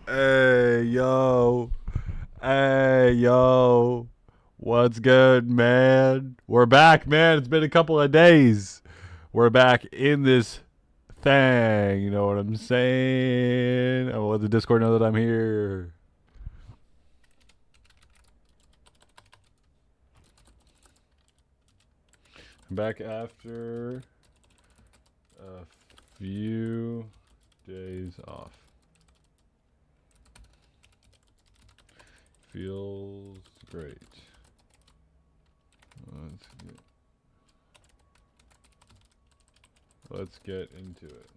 Hey, yo. Hey, yo. What's good, man? We're back, man. It's been a couple of days. We're back in this thing. You know what I'm saying? I'll let the Discord know that I'm here. I'm back after a few days off. Feels great. Let's get into it.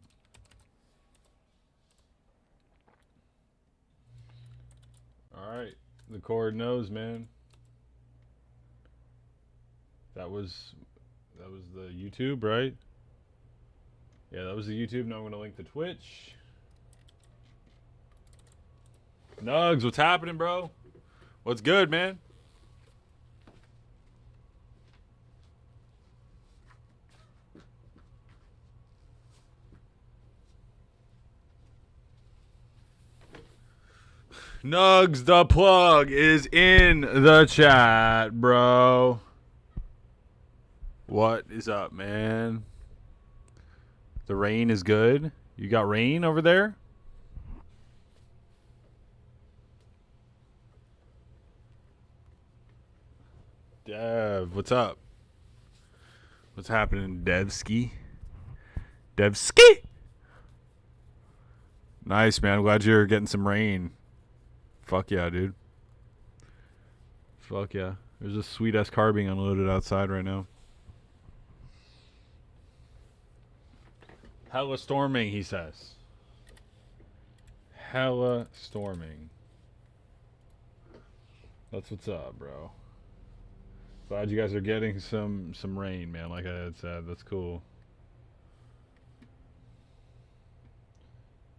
All right, the cord knows, man. That was the YouTube, right? Yeah, that was the YouTube. Now I'm gonna link the Twitch. Nugs, what's happening, bro? What's good, man? Nugs, the plug is in the chat, bro. What is up, man? The rain is good. You got rain over there? Dev, what's up? What's happening, Devski? Devski? Nice, man. I'm glad you're getting some rain. Fuck yeah, dude. Fuck yeah. There's a sweet ass car being unloaded outside right now. Hella storming, he says. Hella storming. That's what's up, bro. Glad you guys are getting some rain, man. Like I had said, that's cool.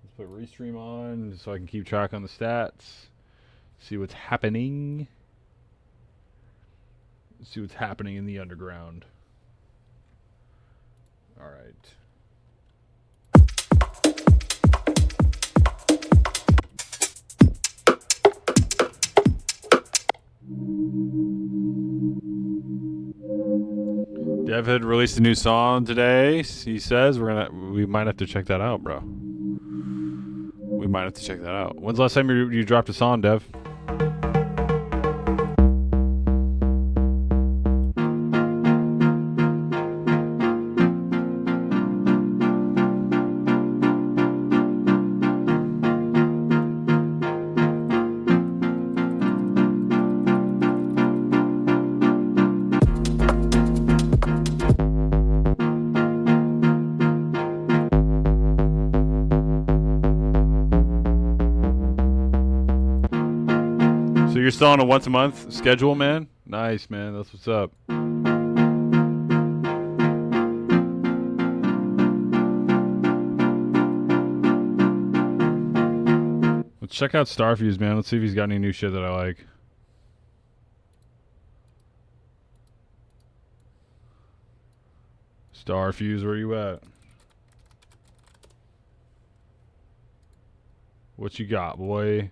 Let's put restream on so I can keep track on the stats. See what's happening. See what's happening in the underground. All right. Dev had released a new song today. He says we might have to check that out, bro. We might have to check that out. When's the last time you dropped a song, Dev? So you're still on a once a month schedule, man? Nice, man. That's what's up. Let's check out Starfuse, man. Let's see if he's got any new shit that I like. Starfuse, where you at? What you got, boy?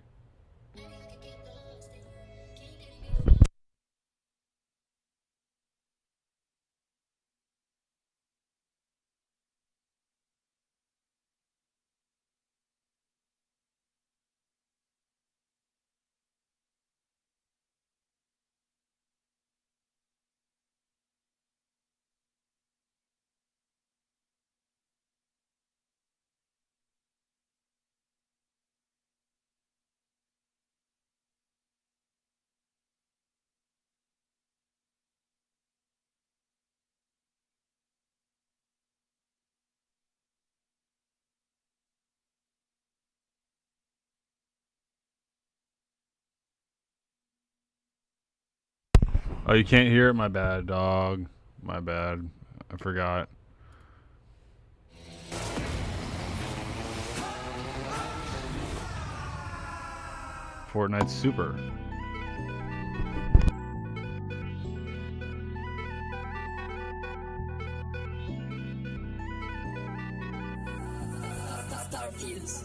Oh, you can't hear it? My bad, dog. My bad. I forgot. Fortnite Super. Starfuse.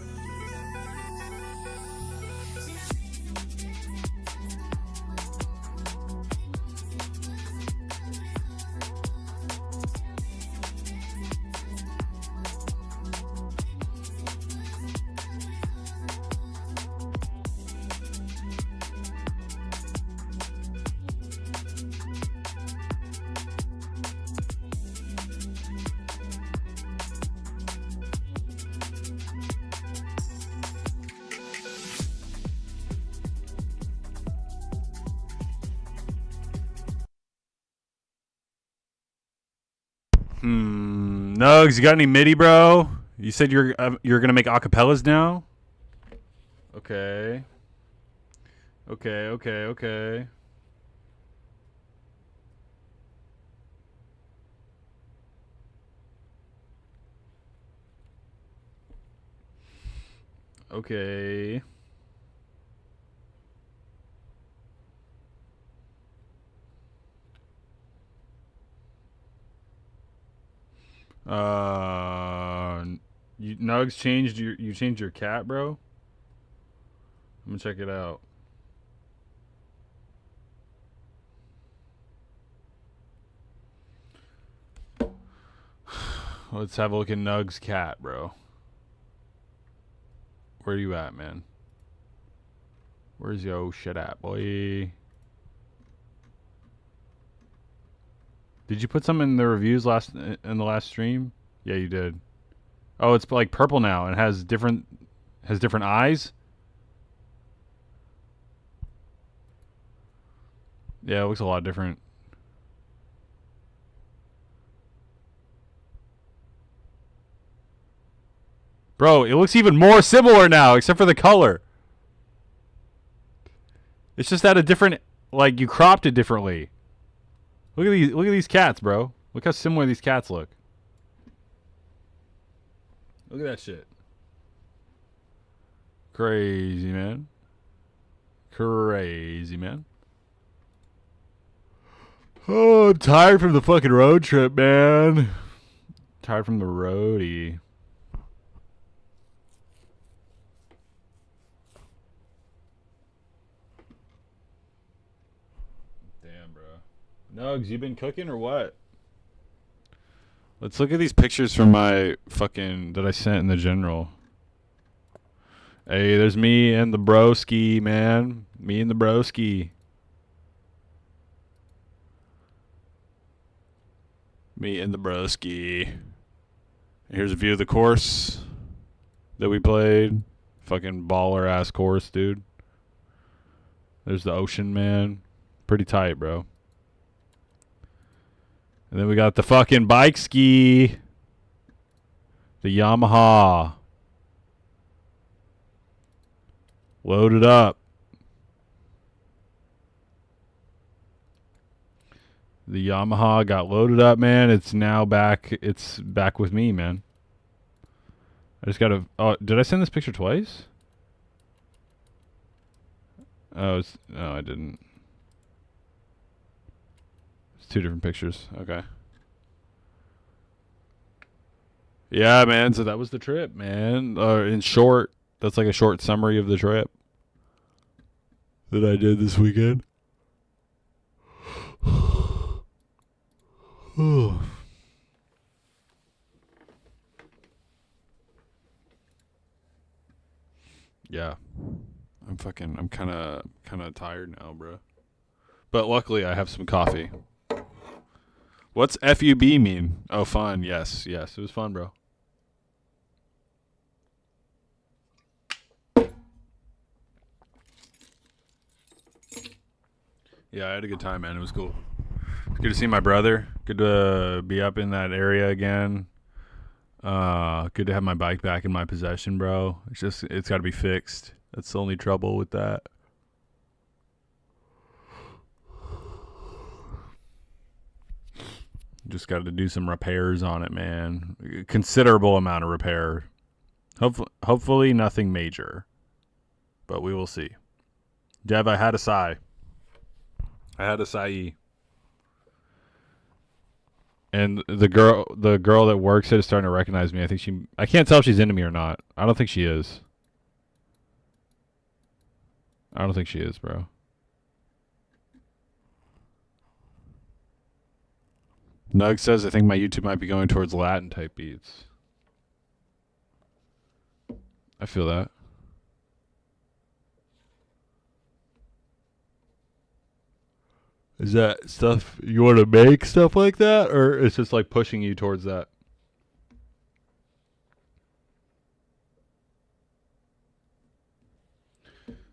Nugs, you got any MIDI, bro? You said you're gonna make acapellas now. Okay. Okay. Okay. Okay. Okay. Nugs changed you changed your cat, bro? I'm gonna check it out. Let's have a look at Nugs' cat, bro. Where you at, man? Where's yo shit at, boy? Did you put some in the reviews in the last stream? Yeah, you did. Oh, it's like purple now and has different eyes. Yeah, it looks a lot different. Bro, it looks even more similar now, except for the color. It's just at a different, like, you cropped it differently. Look at these cats, bro. Look how similar these cats look. Look at that shit. Crazy, man. Crazy, man. Oh, I'm tired from the fucking road trip, man. Tired from the roadie. Damn, bro. Nugs, you been cooking or what? Let's look at these pictures from my fucking that I sent in the general. Hey, there's me and the broski, man. Me and the broski. Me and the broski. Here's a view of the course that we played. Fucking baller ass course, dude. There's the ocean, man. Pretty tight, bro. And then we got the fucking bike ski. The Yamaha. Loaded up. The Yamaha got loaded up, man. It's now back. It's back with me, man. I just gotta... Oh, did I send this picture twice? Oh, no, I didn't. It's two different pictures. Okay. Yeah, man. So that was the trip, man. In short, that's like a short summary of the trip that I did this weekend. Yeah. I'm kind of tired now, bro. But luckily I have some coffee. What's FUB mean? Oh, fun. Yes. It was fun, bro. Yeah, I had a good time, man. It was cool. It's good to see my brother. Good to be up in that area again. Good to have my bike back in my possession, bro. It's got to be fixed. That's the only trouble with that. Just got to do some repairs on it, man. A considerable amount of repair. Hopefully nothing major, but we will see. Dev, I had a sigh. I had a sigh. And the girl that works it is starting to recognize me. I can't tell if she's into me or not. I don't think she is. I don't think she is, bro. Nug says, I think my YouTube might be going towards Latin type beats. I feel that. Is that stuff you want to make, stuff like that? Or it's just like pushing you towards that?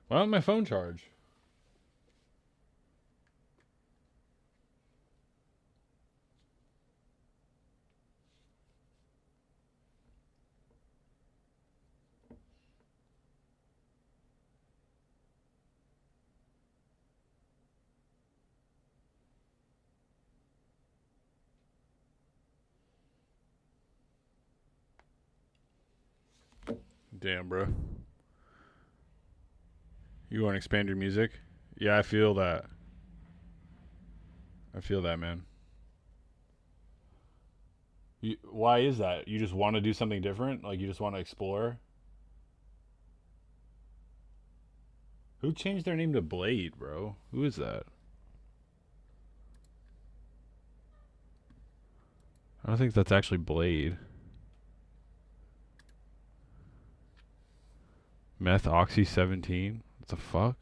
Why don't my phone charge? Damn, bro. You want to expand your music? Yeah, I feel that. I feel that, man. Why is that? You just want to do something different? Like, you just want to explore? Who changed their name to Blade, bro? Who is that? I don't think that's actually Blade. Meth Oxy 17? What the fuck?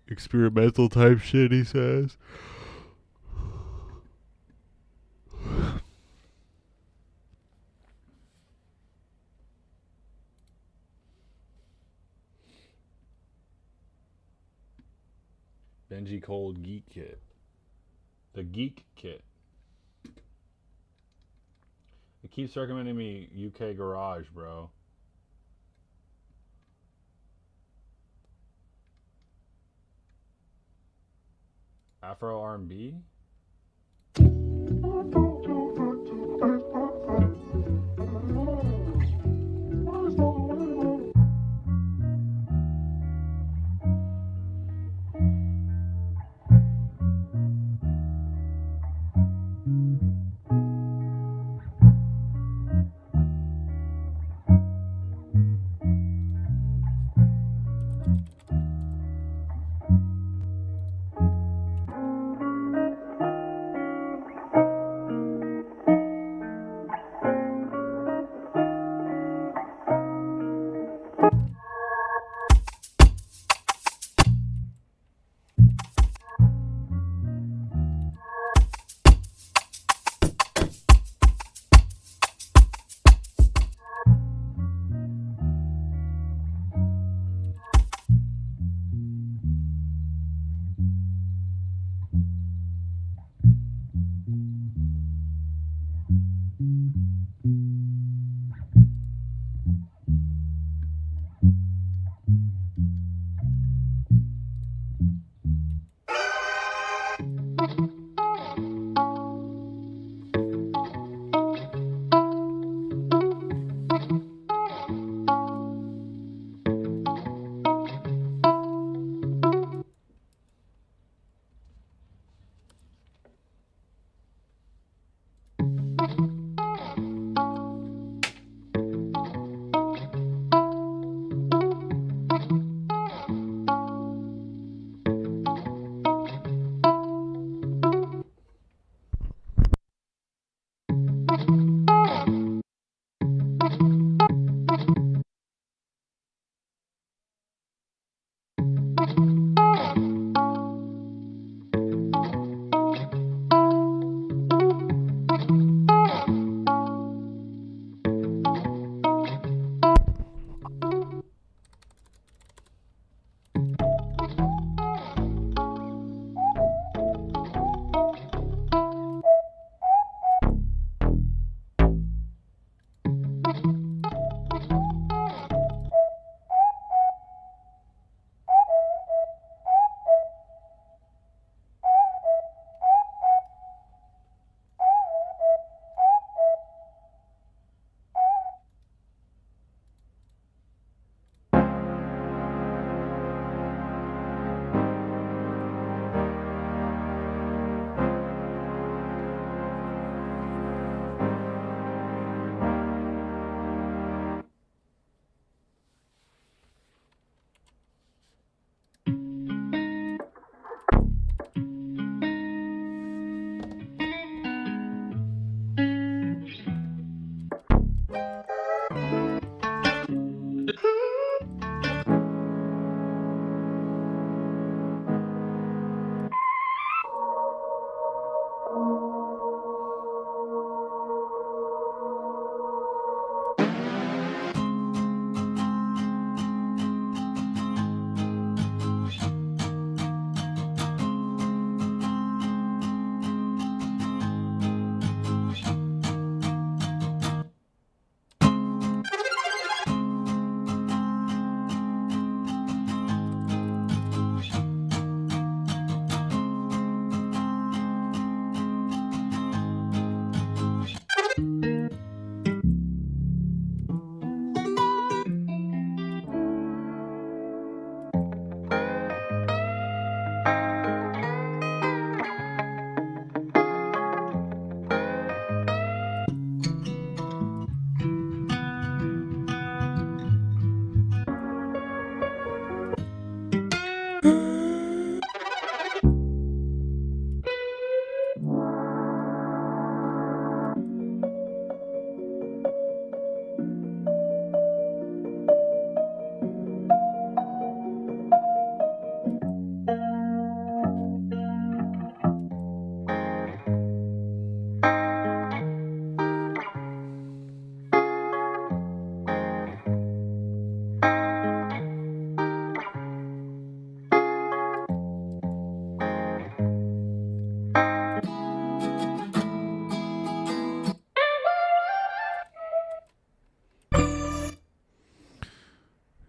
Experimental type shit, he says. Benji Cold Geek Kit. The Geek Kit. It keeps recommending me UK Garage, bro. Afro R&B?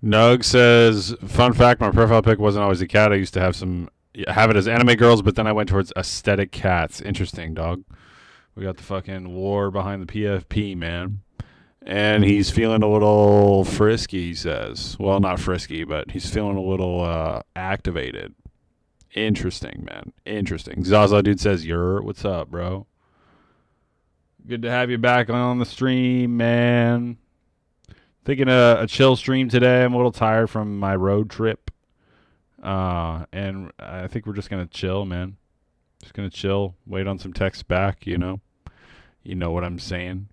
Nug says, fun fact, my profile pic wasn't always a cat. I used to have it as anime girls, but then I went towards aesthetic cats. Interesting, dog. We got the fucking war behind the PFP, man. And he's feeling a little frisky, he says. Well, not frisky, but he's feeling a little activated. Interesting, man. Interesting. Zaza dude says, what's up, bro? Good to have you back on the stream, man. Thinking a chill stream today. I'm a little tired from my road trip. And I think we're just going to chill, man. Just going to chill. Wait on some texts back, you know. You know what I'm saying.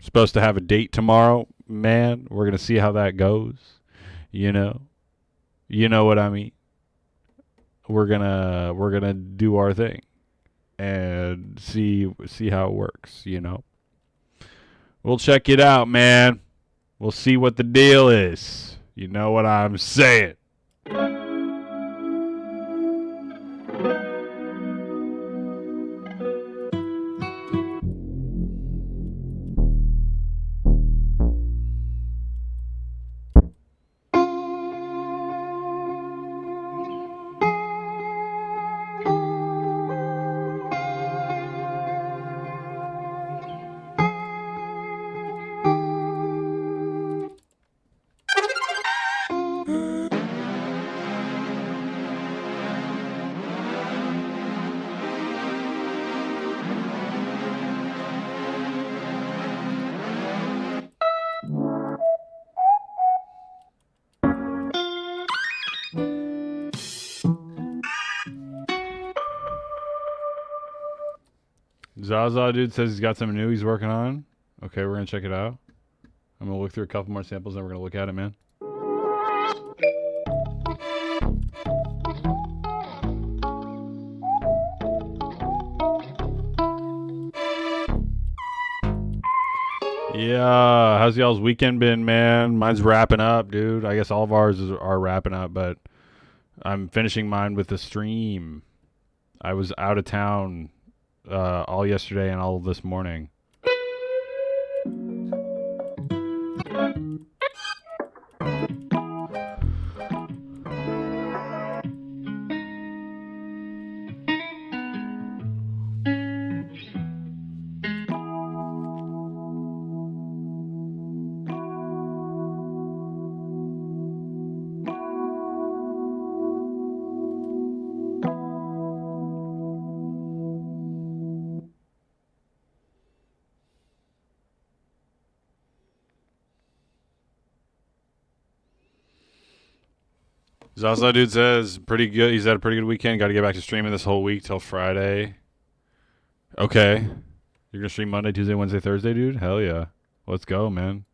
Supposed to have a date tomorrow, man. We're going to see how that goes. You know. You know what I mean. We're gonna do our thing and see how it works, you know. We'll check it out, man. We'll see what the deal is. You know what I'm saying. Zaza dude says he's got something new he's working on. Okay, we're gonna check it out. I'm gonna look through a couple more samples and we're gonna look at it, man. Yeah, how's y'all's weekend been, man? Mine's wrapping up, dude. I guess all of ours are wrapping up, but I'm finishing mine with the stream. I was out of town all yesterday and all this morning. Zaza dude says pretty good. He's had a pretty good weekend. Got to get back to streaming this whole week till Friday. Okay, you're gonna stream Monday, Tuesday, Wednesday, Thursday, dude. Hell yeah, let's go, man.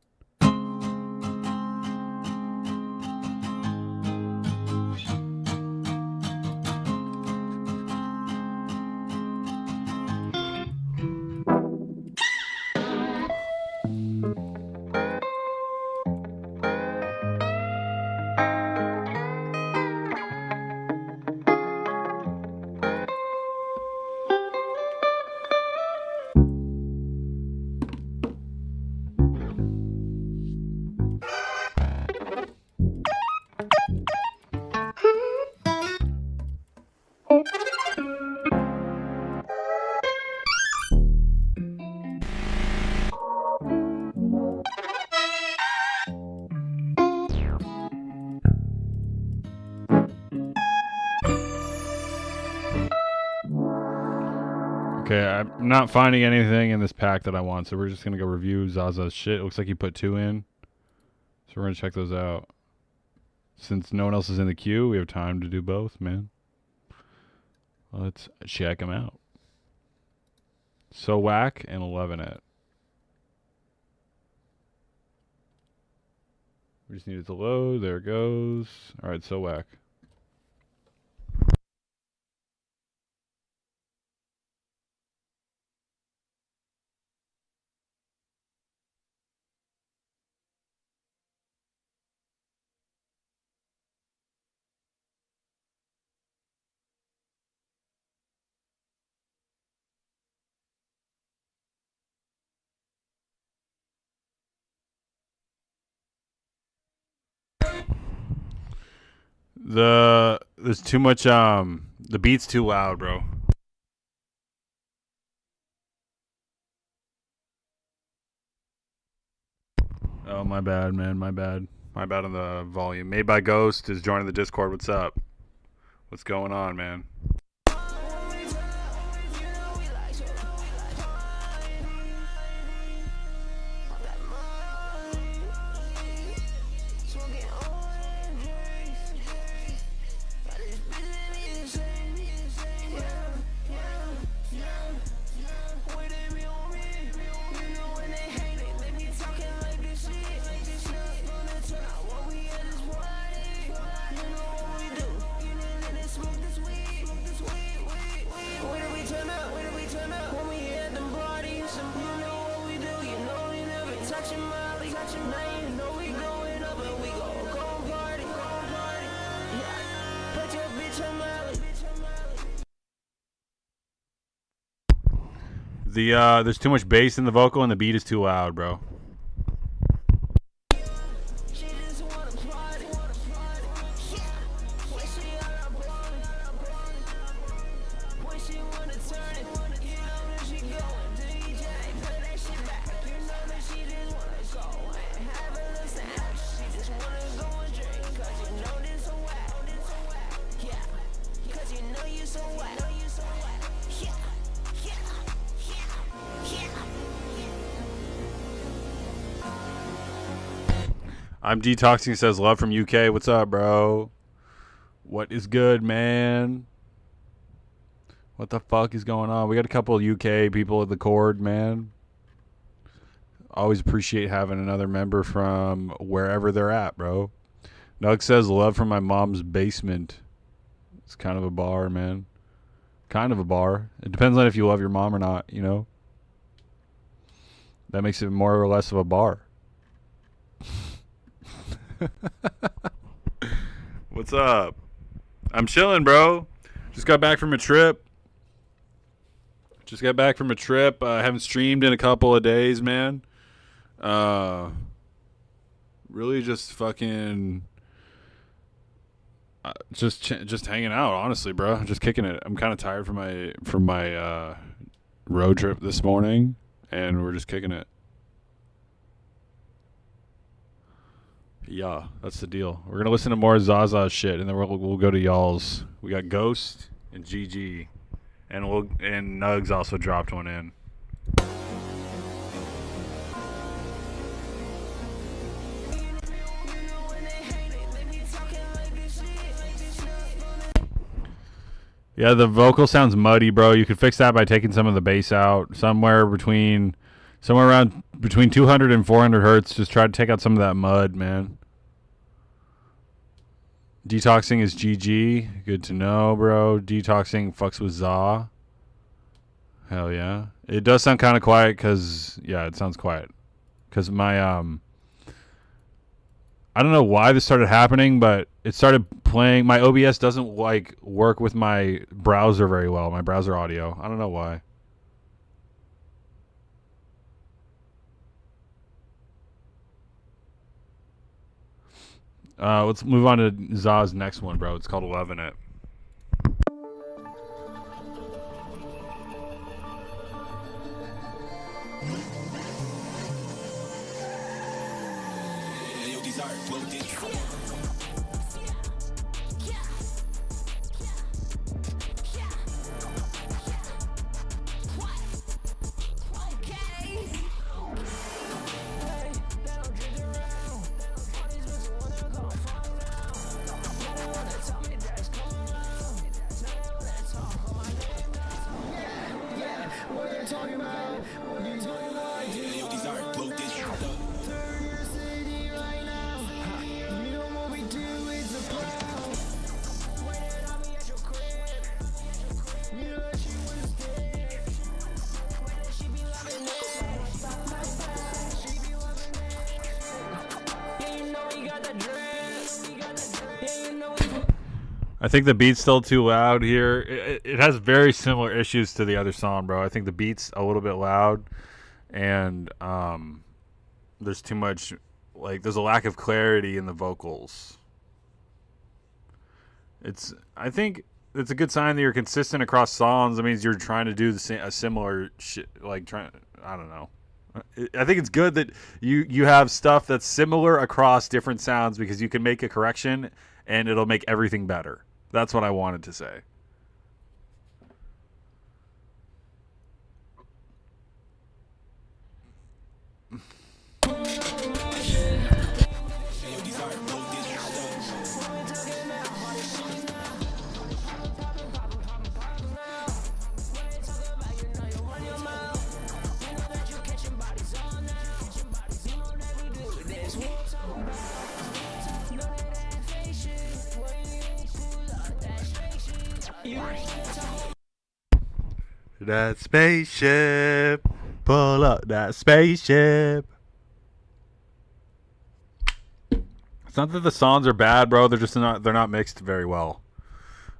Okay, I'm not finding anything in this pack that I want, so we're just gonna go review Zaza's shit. It looks like he put 2 in, so we're gonna check those out. Since no one else is in the queue, we have time to do both, man. Let's check them out. So whack and 11 it. We just need it to load. There it goes. All right, so whack. There's too much the beat's too loud, bro. Oh, my bad, man. My bad. My bad on the volume. Made by Ghost is joining the Discord. What's up? What's going on, man? There's too much bass in the vocal and the beat is too loud, bro. I'm detoxing. Says love from UK. What's up, bro? What is good, man? What the fuck is going on? We got a couple of UK people at the cord, man. Always appreciate having another member from wherever they're at, bro. Nug says love from my mom's basement. It's kind of a bar, man. Kind of a bar. It depends on if you love your mom or not, you know? That makes it more or less of a bar. What's up? I'm chilling, bro. Just got back from a trip. I haven't streamed in a couple of days, man. Really just fucking just hanging out, honestly, bro. Just kicking it. I'm kind of tired from my road trip this morning, and we're just kicking it. Yeah, that's the deal. We're gonna listen to more Zaza shit, and then we'll go to y'all's. We got Ghost and GG, and Nugs also dropped one in. Yeah, the vocal sounds muddy, bro. You could fix that by taking some of the bass out. Somewhere around between 200 and 400 hertz. Just try to take out some of that mud, man. Detoxing is GG. Good to know, bro. Detoxing fucks with Za. Hell yeah. It does sound kind of quiet because, yeah, it sounds quiet. Because my, I don't know why this started happening, but it started playing. My OBS doesn't, like, work with my browser very well, my browser audio. I don't know why. Let's move on to Za's next one, bro. It's called Lovin' It. I think the beat's still too loud here. It has very similar issues to the other song, bro. I think the beat's a little bit loud, and there's too much, like, there's a lack of clarity in the vocals. I think it's a good sign that you're consistent across songs. That means you're trying to do a similar shit, like trying. I don't know. I think it's good that you have stuff that's similar across different sounds because you can make a correction and it'll make everything better. That's what I wanted to say. That spaceship, pull up that spaceship. It's not that the songs are bad, bro. They're not mixed very well,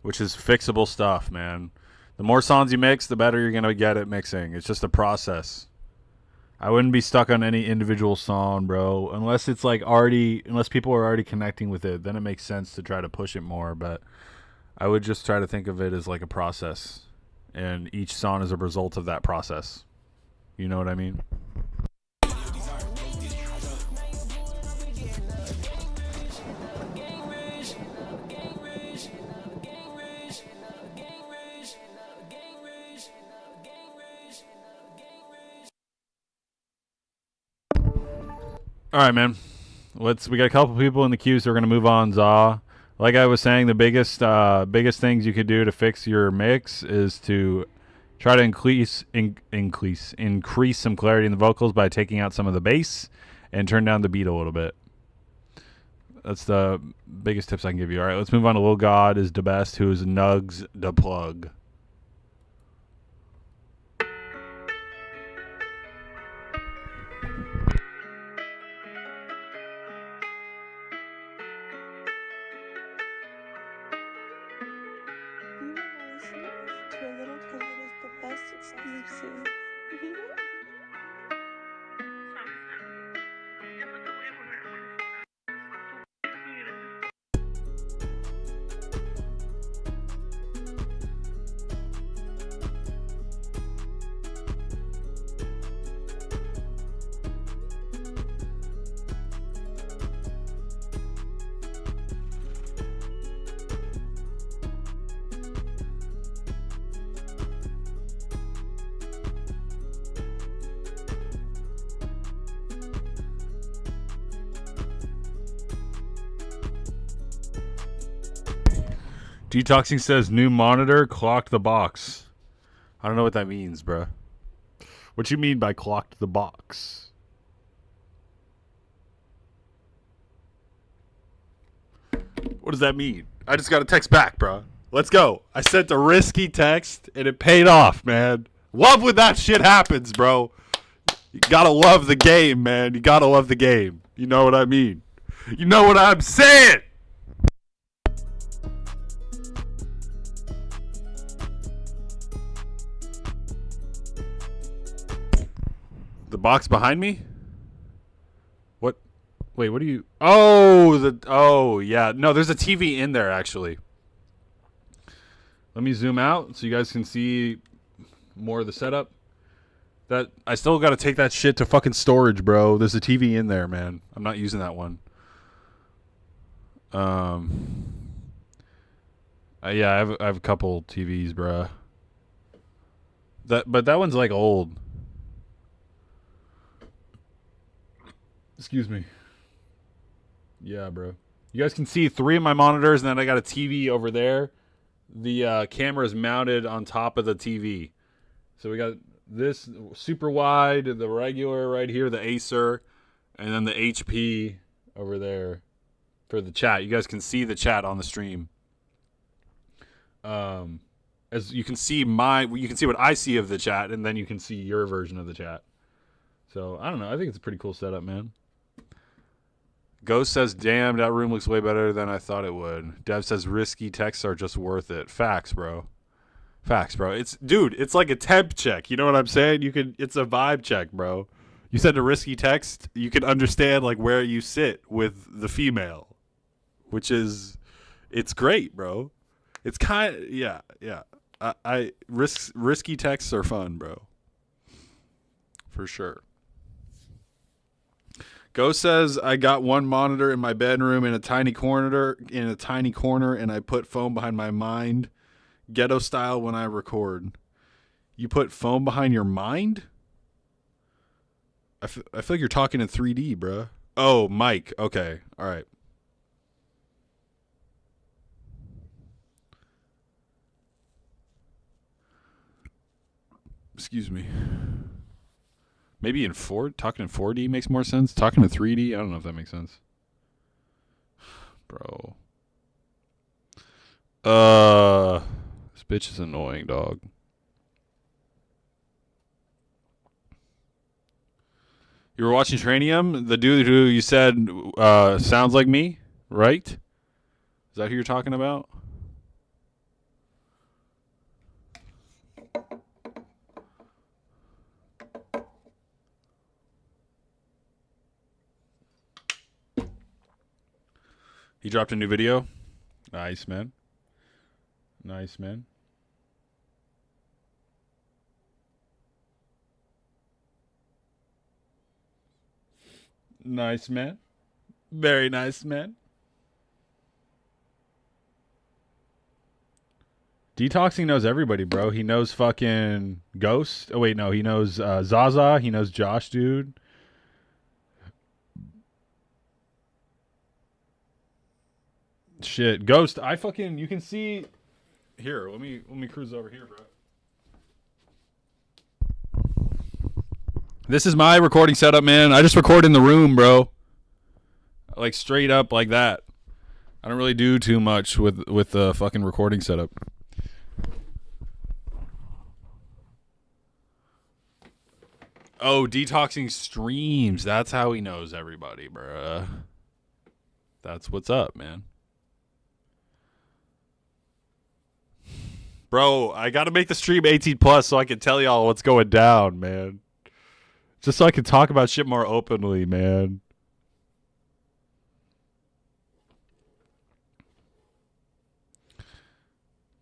which is fixable stuff, man. The more songs you mix, the better you're gonna get at mixing. It's just a process. I wouldn't be stuck on any individual song, bro, unless people are already connecting with it. Then it makes sense to try to push it more, but I would just try to think of it as like a process. And each song is a result of that process. You know what I mean? All right, man. We got a couple people in the queue, so we're gonna move on. Zaw. Like I was saying, the biggest things you could do to fix your mix is to try to increase some clarity in the vocals by taking out some of the bass and turn down the beat a little bit. That's the biggest tips I can give you. All right, let's move on to Lil God is the best, who is Nugs the Plug. Exclusive. Detoxing says new monitor clocked the box. I don't know what that means, bruh. What you mean by clocked the box? What does that mean? I just got a text back, bruh. Let's go. I sent a risky text and it paid off, man. Love when that shit happens, bro. You gotta love the game, man. You gotta love the game. You know what I mean? You know what I'm saying? The box behind me? What? Wait, what do you... Oh, yeah. No, there's a TV in there, actually. Let me zoom out so you guys can see more of the setup. I still got to take that shit to fucking storage, bro. There's a TV in there, man. I'm not using that one. Yeah, I have a couple TVs, bro. But that one's like old. Excuse me. Yeah, bro. You guys can see 3 of my monitors, and then I got a TV over there. The camera is mounted on top of the TV. So we got this super wide, the regular right here, the Acer, and then the HP over there for the chat. You guys can see the chat on the stream. As you can see you can see what I see of the chat, and then you can see your version of the chat. So I don't know. I think it's a pretty cool setup, man. Ghost says, damn, that room looks way better than I thought it would. Dev says, risky texts are just worth it. Facts, bro. Facts, bro. It's like a temp check. You know what I'm saying? It's a vibe check, bro. You send a risky text, you can understand like where you sit with the female, which is It's great, bro. It's kind of, yeah. Risky texts are fun, bro. For sure. Ghost says I got one monitor in my bedroom in a tiny corner, and I put phone behind my mind, ghetto style when I record. You put phone behind your mind? I feel like you're talking in 3D, bro. Oh, Mike. Okay. All right. Excuse me. Maybe talking in 4D makes more sense. Talking in 3D, I don't know if that makes sense. Bro. This bitch is annoying, dog. You were watching Tranium? The dude who you said sounds like me, right? Is that who you're talking about? He dropped a new video. Nice, man. Nice, man. Nice, man. Very nice, man. Detoxing knows everybody, bro. He knows fucking Ghost. Oh, wait, no. He knows Zaza. He knows Josh, dude. Shit. Ghost, you can see... Here, let me cruise over here, bro. This is my recording setup, man. I just record in the room, bro. Like, straight up like that. I don't really do too much with the fucking recording setup. Oh, detoxing streams. That's how he knows everybody, bruh. That's what's up, man. Bro, I gotta make the stream 18 plus so I can tell y'all what's going down, man. Just so I can talk about shit more openly, man.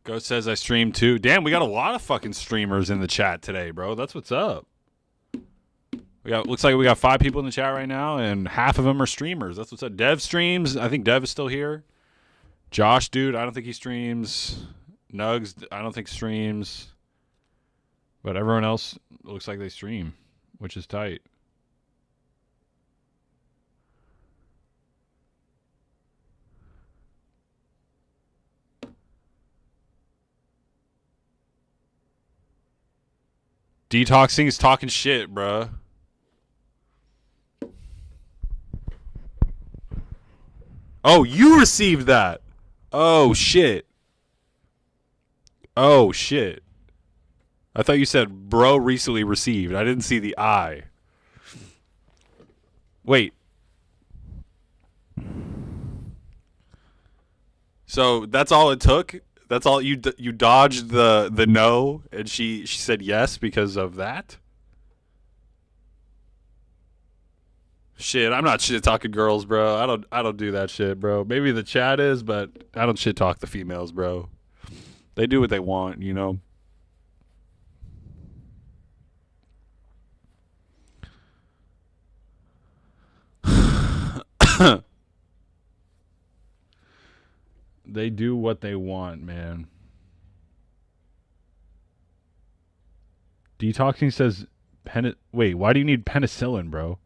Ghost says I stream too. Damn, we got a lot of fucking streamers in the chat today, bro. That's what's up. Looks like we got 5 people in the chat right now, and half of them are streamers. That's what's up. Dev streams. I think Dev is still here. Josh, dude, I don't think he streams. Nugs, I don't think streams. But everyone else looks like they stream, which is tight. Detoxing is talking shit, bruh. Oh, you received that. Oh, shit. Oh, shit. I thought you said bro recently received. I didn't see the I. Wait. So that's all it took? That's all you dodged the no, and she said yes because of that? Shit, I'm not shit talking girls, bro. I don't do that shit, bro. Maybe the chat is, but I don't shit talk the females, bro. They do what they want, you know. They do what they want, man. Detoxing says wait, why do you need penicillin, bro?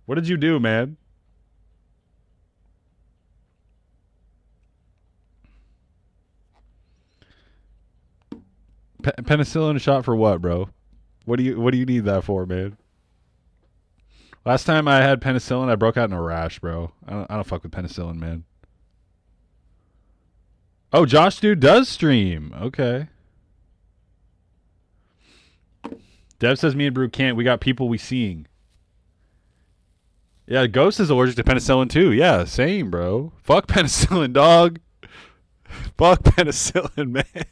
What did you do, man? Penicillin shot for what, bro? What do you need that for, man? Last time I had penicillin, I broke out in a rash, bro. I don't fuck with penicillin, man. Oh, Josh dude does stream. Okay. Dev says me and Brew can't. We got people we seeing. Yeah, Ghost is allergic to penicillin too. Yeah, same, bro. Fuck penicillin, dog. Fuck penicillin, man.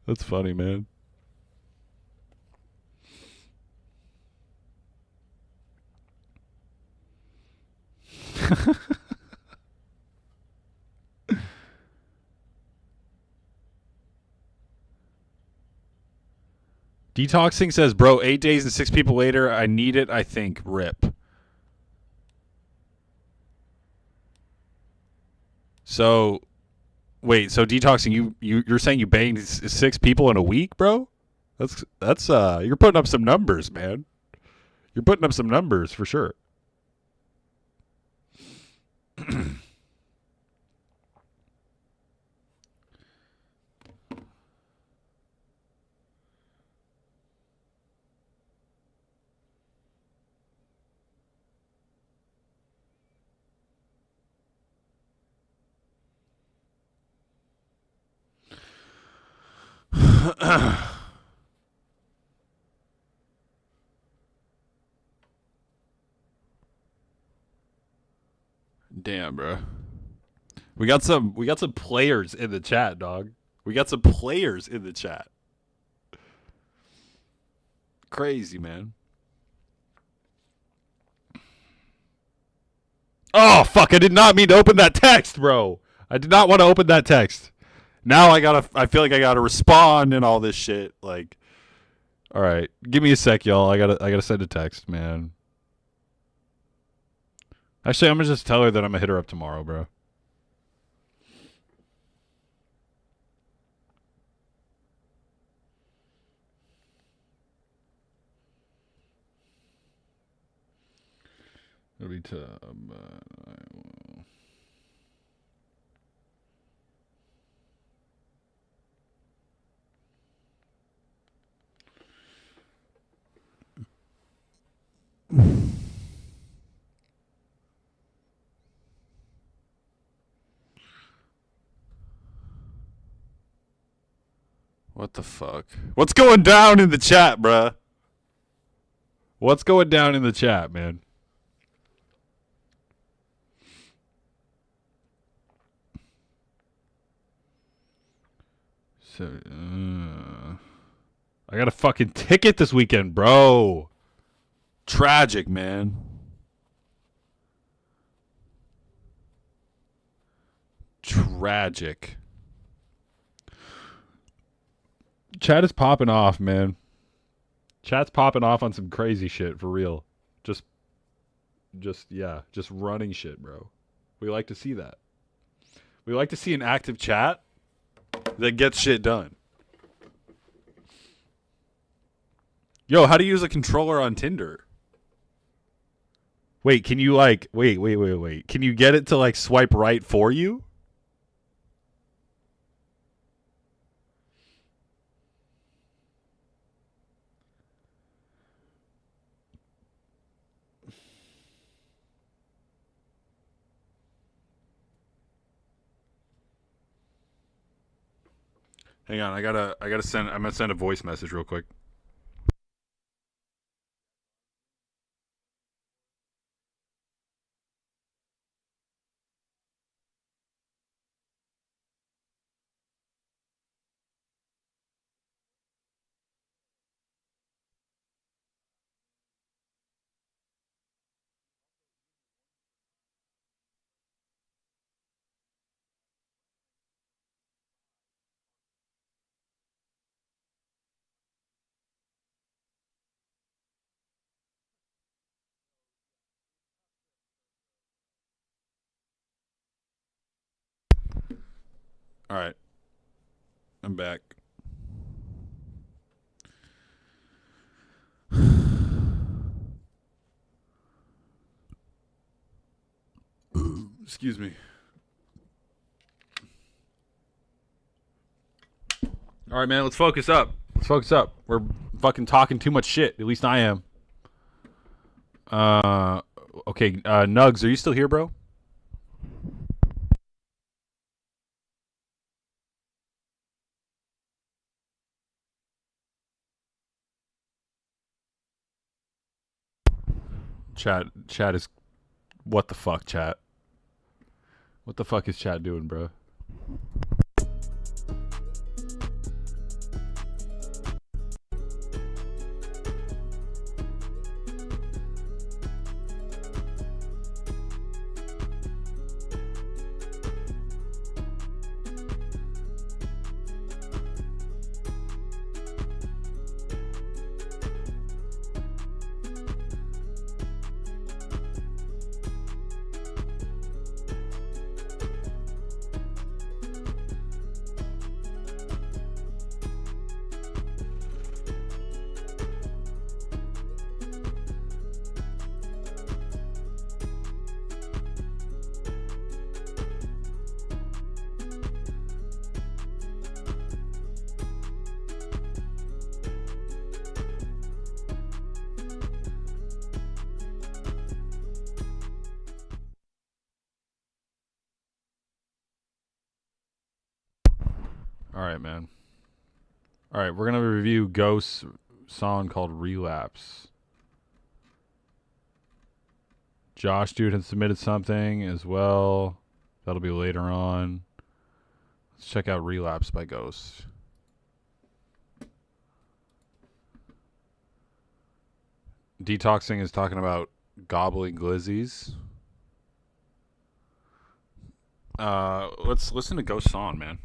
That's funny, man. Detoxing says, bro, 8 days and 6 people later, I need it, I think. Rip. So, wait, so detoxing, you're saying you banged 6 people in a week, bro? That's you're putting up some numbers, man. You're putting up some numbers for sure. Damn, bro. We got some players in the chat, dog. We got some players in the chat. Crazy, man. Oh, fuck, I did not mean to open that text, bro. I did not want to open that text. Now I feel like I gotta respond and all this shit. Like, all right, give me a sec, y'all. I gotta send a text, man. Actually, I'm gonna just tell her that I'm gonna hit her up tomorrow, bro. It'll be What the fuck? What's going down in the chat, bruh? What's going down in the chat, man? So, I got a fucking ticket this weekend, bro. Tragic, man. Tragic. Chat is popping off, man. Chat's popping off on some crazy shit for real. Just running shit, bro. We like to see that. We like to see an active chat that gets shit done. Yo, how to use a controller on Tinder? Wait, can you like wait. Can you get it to like swipe right for you? Hang on, I'm gonna send a voice message real quick. All right. I'm back. Excuse me. All right, man, let's focus up. We're fucking talking too much shit. At least I am. Okay, Nugs, are you still here, bro? Chat is... What the fuck, chat? What the fuck is chat doing, bro? All right, man. All right, we're gonna review Ghost's song called "Relapse." Josh, dude, had submitted something as well. That'll be later on. Let's check out "Relapse" by Ghost. Detoxing is talking about gobbling glizzies. Let's listen to Ghost's song, man.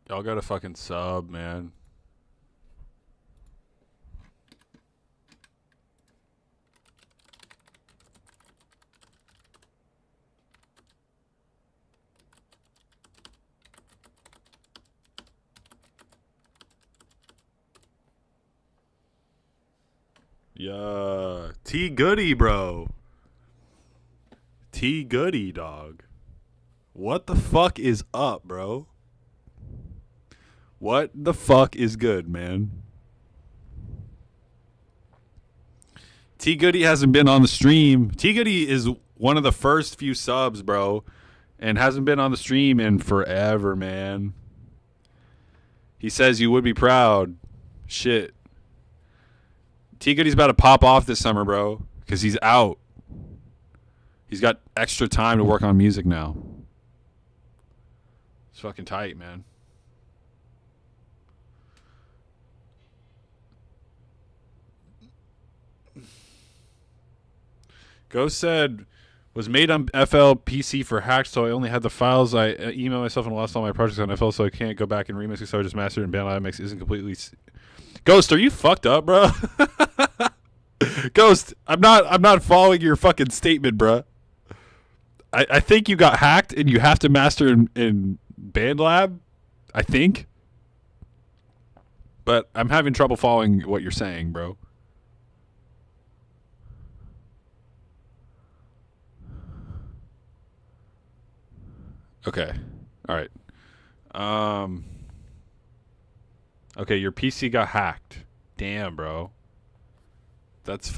Y'all got a fucking sub, man. Yeah. T Goody, bro. T Goody, dog. What the fuck is up, bro? What the fuck is good, man? T Goody hasn't been on the stream. T Goody is one of the first few subs, bro, and hasn't been on the stream in forever, man. He says you would be proud. Shit. T Goody's about to pop off this summer, bro, because he's out. He's got extra time to work on music now. It's fucking tight, man. Ghost said, was made on FL PC for hacked, so I only had the files. I emailed myself and lost all my projects on FL, so I can't go back and remix it, so I just mastered it in BandLab. Mix isn't completely... Ghost, are you fucked up, bro? Ghost, I'm not following your fucking statement, bro. I think you got hacked and you have to master in BandLab, I think. But I'm having trouble following what you're saying, bro. Okay. All right. Okay, your PC got hacked. Damn, bro. That's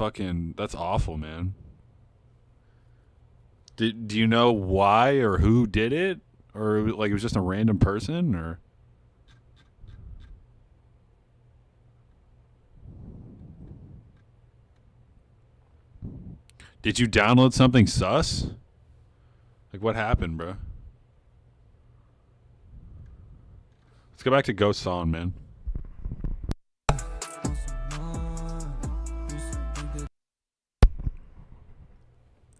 awful, man. Do you know why or who did it? Or like it was just a random person or did you download something sus? Like what happened, bro? Let's go back to Ghost Song, man.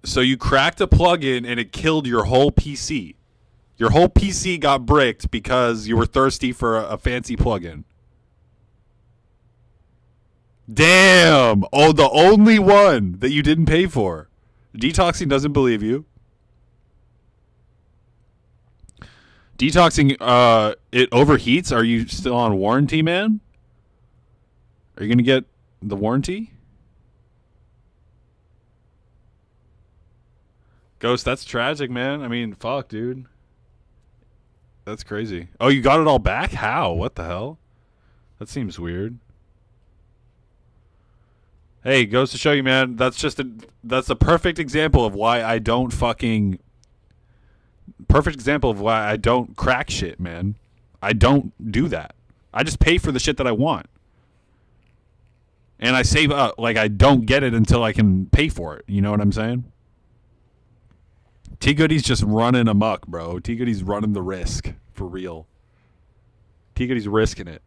So you cracked a plugin and it killed your whole PC. Your whole PC got bricked because you were thirsty for a fancy plugin. Damn! Oh, the only one that you didn't pay for. Detoxing doesn't believe you. Detoxing, it overheats. Are you still on warranty, man? Are you going to get the warranty? Ghost, that's tragic, man. I mean, fuck, dude. That's crazy. Oh, you got it all back? How? What the hell? That seems weird. Hey, goes to show you, man. That's a perfect example of why I don't fucking... Perfect example of why I don't crack shit, man. I don't do that. I just pay for the shit that I want. And I save up. Like, I don't get it until I can pay for it. You know what I'm saying? T Goody's just running amok, bro. T Goody's running the risk for real. T Goody's risking it.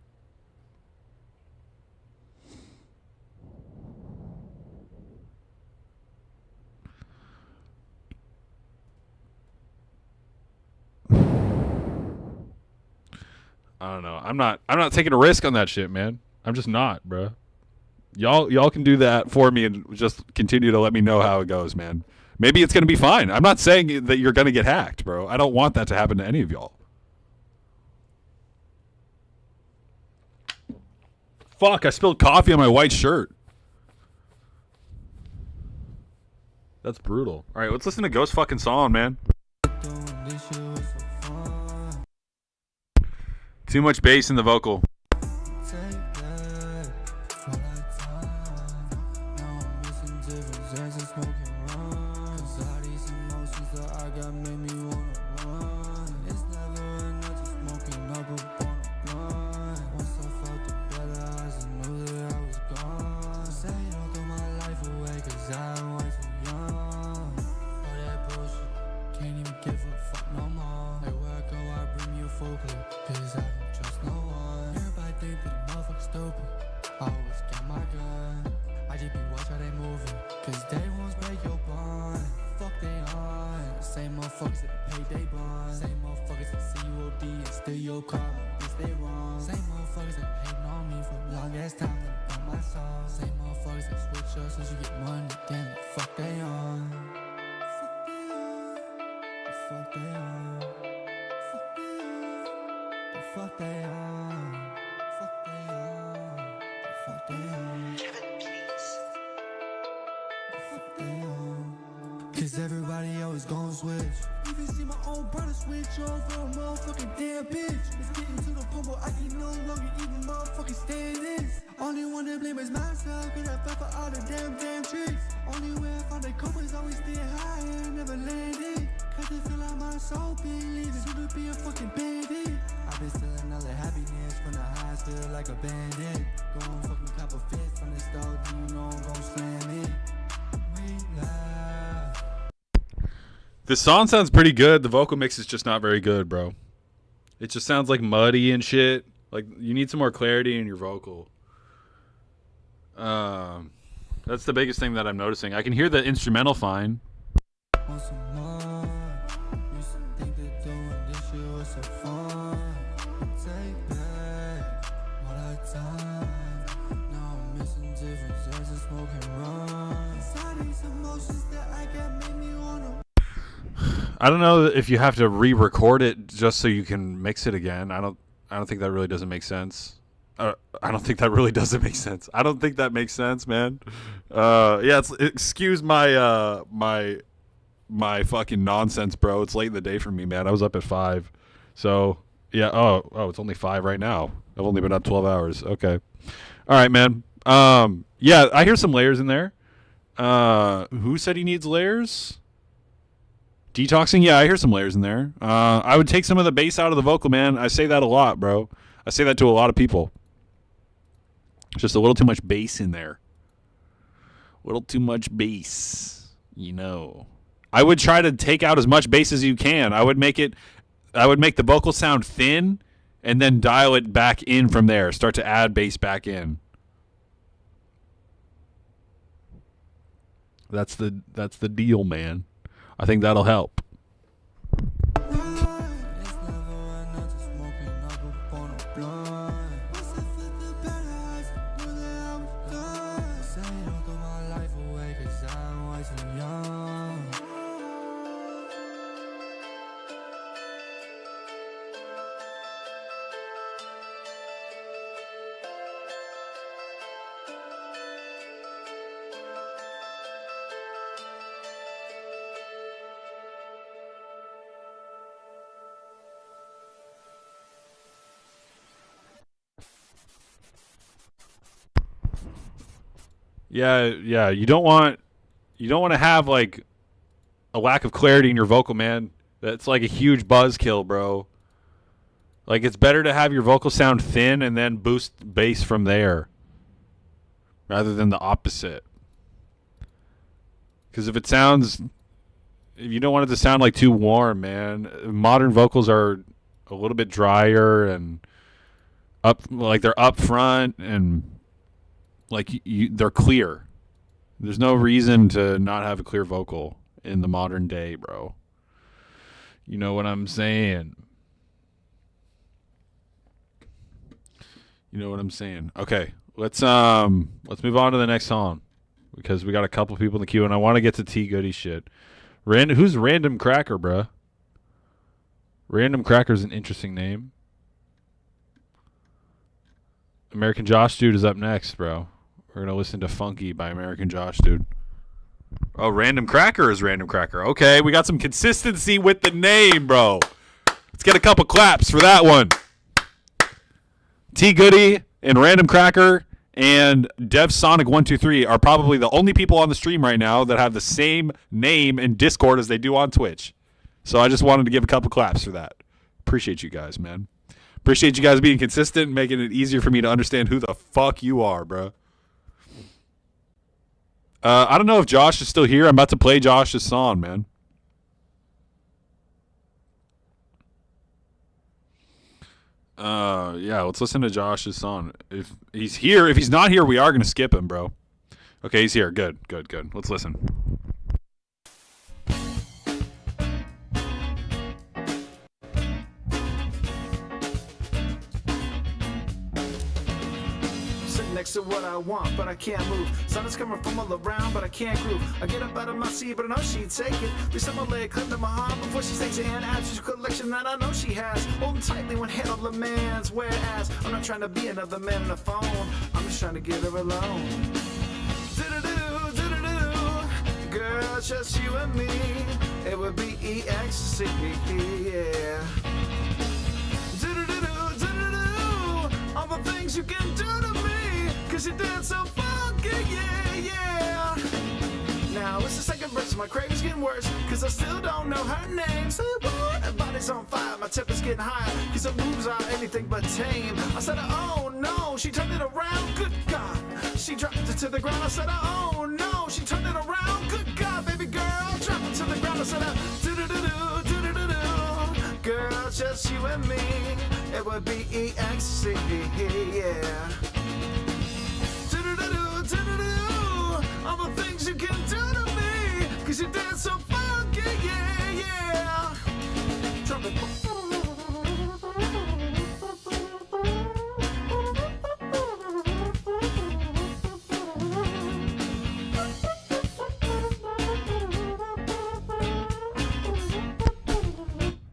I don't know. I'm not taking a risk on that shit, man. I'm just not, bro. Y'all can do that for me and just continue to let me know how it goes, man. Maybe it's going to be fine. I'm not saying that you're going to get hacked, bro. I don't want that to happen to any of y'all. Fuck, I spilled coffee on my white shirt. That's brutal. All right, let's listen to Ghost fucking song, man. Too much bass in the vocal. Cause everybody always gon' switch. Even see my own brother switch over a motherfucking damn bitch. It's getting to the point where I can no longer even motherfucking stand this. Only one to blame is myself, cause I fell for all the damn tricks. Only way I found the cope is always staying high and never landed. Cause I feel like my soul been leaving, soon to be a fucking bandit. I've been stealing all the happiness from the highs, feel like a bandit. Gon' fucking cop a fist from the stove, you know I'm gon' slam it. This song sounds pretty good. The vocal mix is just not very good, bro. It just sounds like muddy and shit. Like, you need some more clarity in your vocal. That's the biggest thing that I'm noticing. I can hear the instrumental fine. I don't know if you have to re-record it just so you can mix it again. I don't think that really doesn't make sense. I don't think that really doesn't make sense. I don't think that makes sense, man. Yeah, excuse my my fucking nonsense, bro. It's late in the day for me, man. I was up at 5. So, yeah, oh, it's only 5 right now. I've only been up 12 hours. Okay. All right, man. Yeah, I hear some layers in there. Who said he needs layers? Detoxing? Yeah, I hear some layers in there. I would take some of the bass out of the vocal, man. I say that a lot, bro. I say that to a lot of people. Just a little too much bass in there. A little too much bass, you know. I would try to take out as much bass as you can. I would make the vocal sound thin and then dial it back in from there. Start to add bass back in. That's the deal, man. I think that'll help. Yeah. You don't want to have like a lack of clarity in your vocal, man. That's like a huge buzzkill, bro. Like, it's better to have your vocal sound thin and then boost bass from there, rather than the opposite. Because if you don't want it to sound like too warm, man. Modern vocals are a little bit drier and they're up front and like they're clear. There's no reason to not have a clear vocal in the modern day, bro. You know what I'm saying? Okay, let's move on to the next song because we got a couple people in the queue and I want to get to T Goody shit. Who's Random Cracker, bruh? Random Cracker's an interesting name. American Josh Dude is up next, bro. We're going to listen to Funky by American Josh Dude. Oh, Random Cracker is Random Cracker. Okay, we got some consistency with the name, bro. Let's get a couple claps for that one. T Goody and Random Cracker and Dev Sonic 123 are probably the only people on the stream right now that have the same name in Discord as they do on Twitch. So I just wanted to give a couple claps for that. Appreciate you guys, man. Appreciate you guys being consistent, making it easier for me to understand who the fuck you are, bro. I don't know if Josh is still here. I'm about to play Josh's song, man. Yeah, let's listen to Josh's song. If he's here, if he's not here, we are going to skip him, bro. Okay, he's here. Good. Let's listen. Next to what I want, but I can't move. Sun is coming from all around, but I can't groove. I get up out of my seat, but I know she'd take it. They said my leg clipped to my heart before she takes it and adds to the collection that I know she has. Holding tightly when head on the man's. Whereas I'm not trying to be another man on the phone. I'm just trying to get her alone. Do-do-do, do-do-do. Girl, just you and me. It would be ecstasy, yeah. Do-do-do-do, do-do-do. All the things you can do to me. Cause you dance so funky, yeah. Now it's the second verse, my craving's getting worse. Cause I still don't know her name. Say what? Her body's on fire, my temper's getting higher. Cause her moves are anything but tame. I said, oh no, she turned it around, good God. She dropped it to the ground, I said, oh no, she turned it around, good God, baby girl. Drop it to the ground, I said, do-do-do-do, do-do-do-do. Girl, just you and me, it would be ecstasy, yeah. All the things you can do to me, cause you dance so funky, yeah. Trumpet.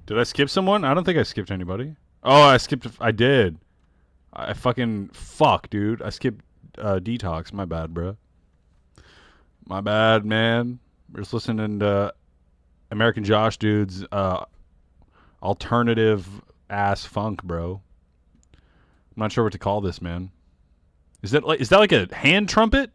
Did I skip someone? I don't think I skipped anybody. Oh, I did. I fucking fuck, dude. I skipped Detox. My bad, bro. My bad, man. We're just listening to American Josh dude's alternative ass funk, bro. I'm not sure what to call this, man. Is that like a hand trumpet?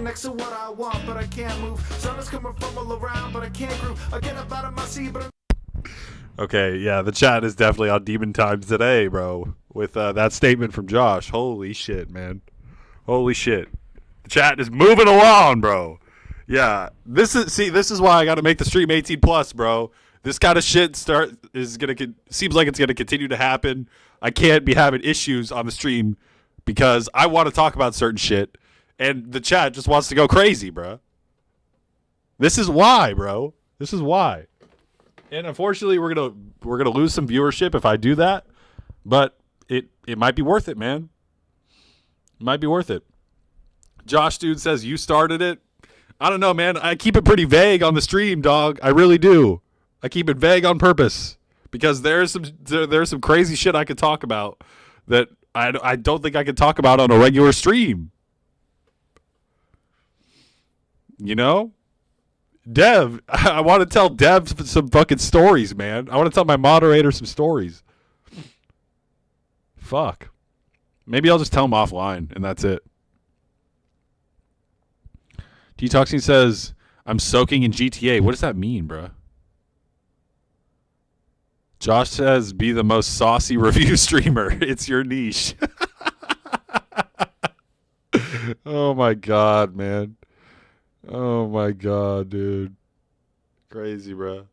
Next to what I want, but I can't move. Sun is coming from all around, but I can't groove. I get up out of my seat, but Okay, yeah, the chat is definitely on demon times today, bro. With that statement from Josh. Holy shit, man. Holy shit. The chat is moving along, bro. Yeah, this is why I got to make the stream 18 plus, bro. This kind of shit seems like it's gonna continue to happen. I can't be having issues on the stream because I want to talk about certain shit. And the chat just wants to go crazy, bro. This is why, bro. This is why. And unfortunately, we're gonna lose some viewership if I do that. But it might be worth it, man. It might be worth it. Josh dude says you started it. I don't know, man. I keep it pretty vague on the stream, dog. I really do. I keep it vague on purpose because there's some crazy shit I could talk about that I don't think I could talk about on a regular stream. You know? Dev, I want to tell Dev some fucking stories, man. I want to tell my moderator some stories. Fuck. Maybe I'll just tell him offline, and that's it. Detoxing says, I'm soaking in GTA. What does that mean, bro? Josh says, be the most saucy review streamer. It's your niche. Oh, my God, man. Oh my God, dude. Crazy, bro.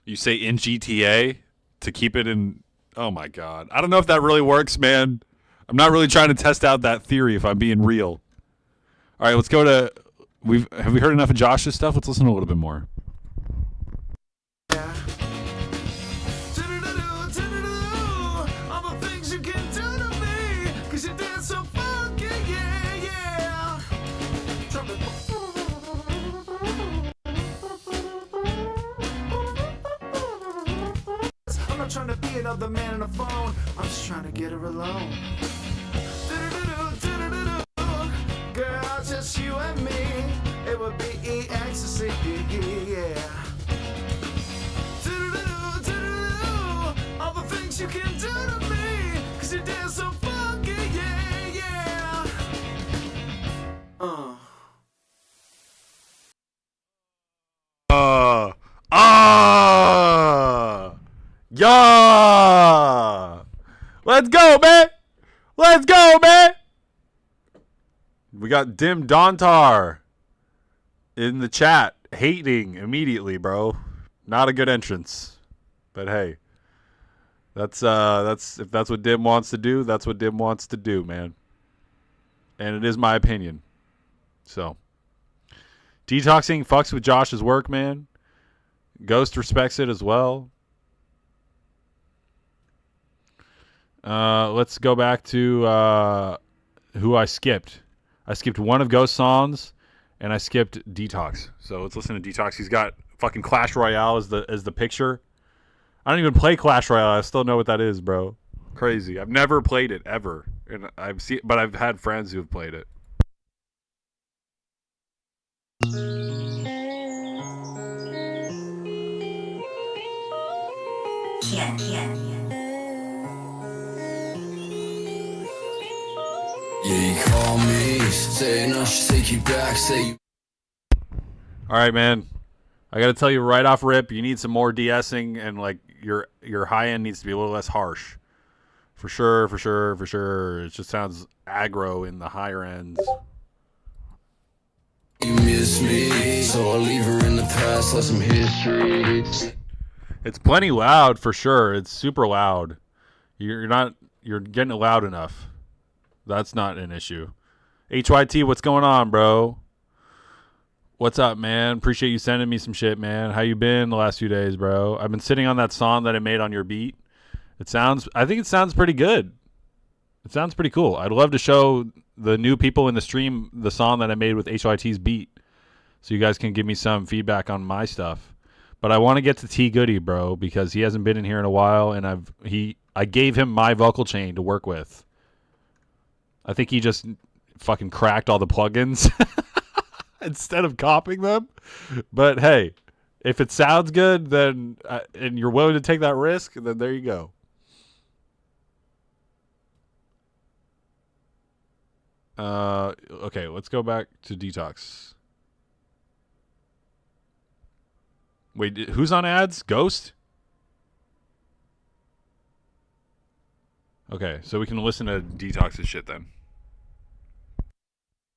You say in GTA to keep it in. Oh my god. I don't know if that really works, man. I'm not really trying to test out that theory if I'm being real. All right, let's go to. Have we heard enough of Josh's stuff? Let's listen to a little bit more. All the things you can do to me, 'cause you dance so funky, yeah, yeah. Trumpet. I'm not trying to be another man on the phone. I'm just trying to get her alone. Girl, just you and me. It would be ecstasy, yeah. All the things you can do to me, 'cause you dance so funky, yeah, yeah. Yeah! Let's go, man! Let's go, man! We got Dim Dontar in the chat, hating immediately, bro. Not a good entrance. But hey. That's if that's what Dim wants to do, that's what Dim wants to do, man. And it is my opinion. So detoxing fucks with Josh's work, man. Ghost respects it as well. Let's go back to who I skipped. I skipped one of Ghost's songs, and I skipped Detox. So let's listen to Detox. He's got fucking Clash Royale as the picture. I don't even play Clash Royale. I still know what that is, bro. Crazy. I've never played it ever, and but I've had friends who have played it. Yeah, you call me, saying I should take you back, say you. All right, man. I got to tell you right off rip, you need some more de-essing, and like your high end needs to be a little less harsh. For sure, for sure, for sure. It just sounds aggro in the higher ends. You miss me, so I'll leave her in the past like some history. It's plenty loud for sure. It's super loud. You're getting it loud enough. That's not an issue. HYT, what's going on, bro? What's up, man? Appreciate you sending me some shit, man. How you been the last few days, bro? I've been sitting on that song that I made on your beat. I think it sounds pretty good. It sounds pretty cool. I'd love to show the new people in the stream the song that I made with HYT's beat, so you guys can give me some feedback on my stuff. But I want to get to T Goody, bro, because he hasn't been in here in a while, and I gave him my vocal chain to work with. I think he just fucking cracked all the plugins instead of copying them. But hey, if it sounds good, then and you're willing to take that risk, then there you go. Okay, let's go back to Detox. Wait, who's on ads? Ghost? Okay, so we can listen to Detox's shit then.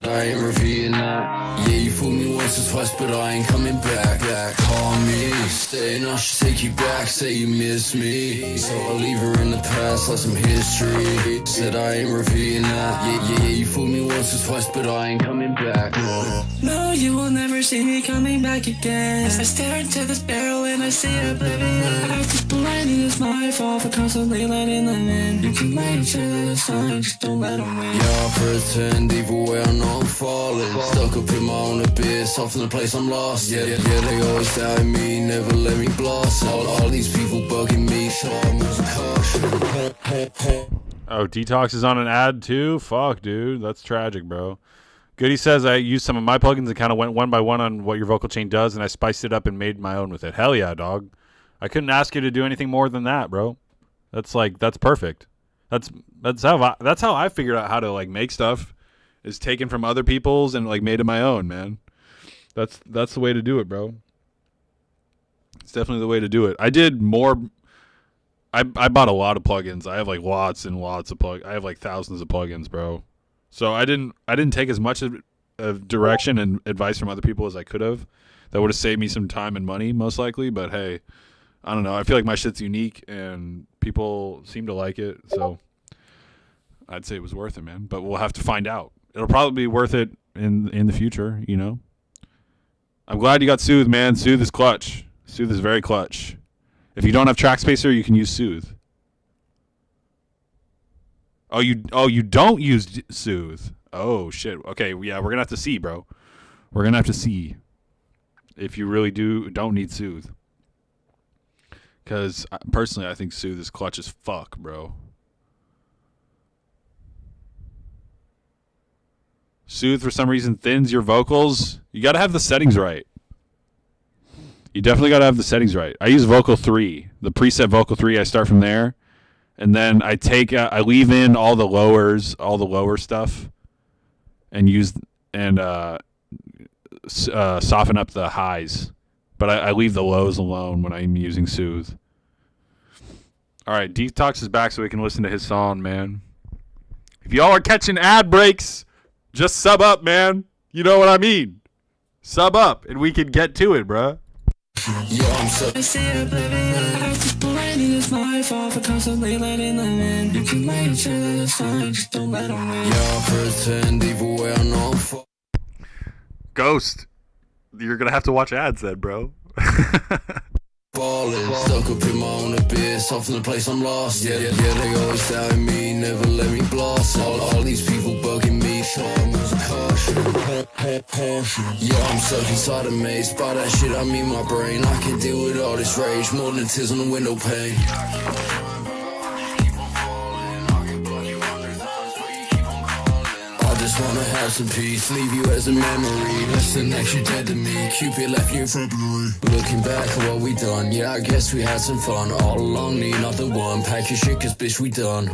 I ain't repeating that. Yeah, you fooled me once or twice, but I ain't coming back. Call me, saying I should take you back, say you miss me, so I'll leave her in the past like some history. Said I ain't repeating that. Yeah, you fooled me once or twice, but I ain't coming back. No, you will never see me coming back again. I stare into this barrel and I see oblivion. I keep blinding, it's my fault for constantly letting them in. You can make sure that it's fine, just don't let them win. Yeah, I pretend either way I know I'm falling. Stuck up in my own abyss, off in the place I'm lost. Yeah, they always doubt me, never let me blossom. All these people bugging me, so I'm losing caution. Oh, Detox is on an ad too? Fuck, dude. That's tragic, bro. Goody says I used some of my plugins and kind of went one by one on what your vocal chain does, and I spiced it up and made my own with it. Hell yeah, dog. I couldn't ask you to do anything more than that, bro. That's perfect. That's how I figured out how to like make stuff. Is taken from other people's and like made it my own, man. That's the way to do it, bro. It's definitely the way to do it. I did more. I bought a lot of plugins. I have like lots and lots of I have like thousands of plugins, bro. So I didn't take as much of direction and advice from other people as I could have. That would have saved me some time and money, most likely. But hey, I don't know. I feel like my shit's unique and people seem to like it. So I'd say it was worth it, man. But we'll have to find out. It'll probably be worth it in the future, you know. I'm glad you got Soothe, man. Soothe is clutch. Soothe is very clutch. If you don't have Track Spacer, you can use Soothe. Oh, you don't use Soothe. Oh shit. Okay, yeah, we're gonna have to see, bro. We're gonna have to see if you really don't need Soothe. Because personally, I think Soothe is clutch as fuck, bro. Soothe for some reason thins your vocals. You gotta have the settings right. You definitely gotta have the settings right. I use Vocal 3, the preset Vocal 3. I start from there, and then I leave in all the lower stuff, and soften up the highs. But I leave the lows alone when I'm using Soothe. All right, Detox is back, so we can listen to his song, man. If y'all are catching ad breaks, just sub up, man. You know what I mean. Sub up, and we can get to it, bruh. Yo, I'm so pretend either way I know. Ghost, you're gonna have to watch ads then, bro. Falling, stuck up in my own abyss, off in the place I'm lost. Yeah, they always doubting me, never let me blossom. All these people bugging me, so I'm losing caution. Yeah, I'm stuck inside a maze, by that shit I mean my brain. I can deal with all this rage, more than tears on the window pane. I just wanna have some peace, leave you as a memory. Listen, next you're dead to me, Cupid left you in February. Looking back at what we done, yeah, I guess we had some fun. All along, me, not the one, pack your shit, cause bitch, we done.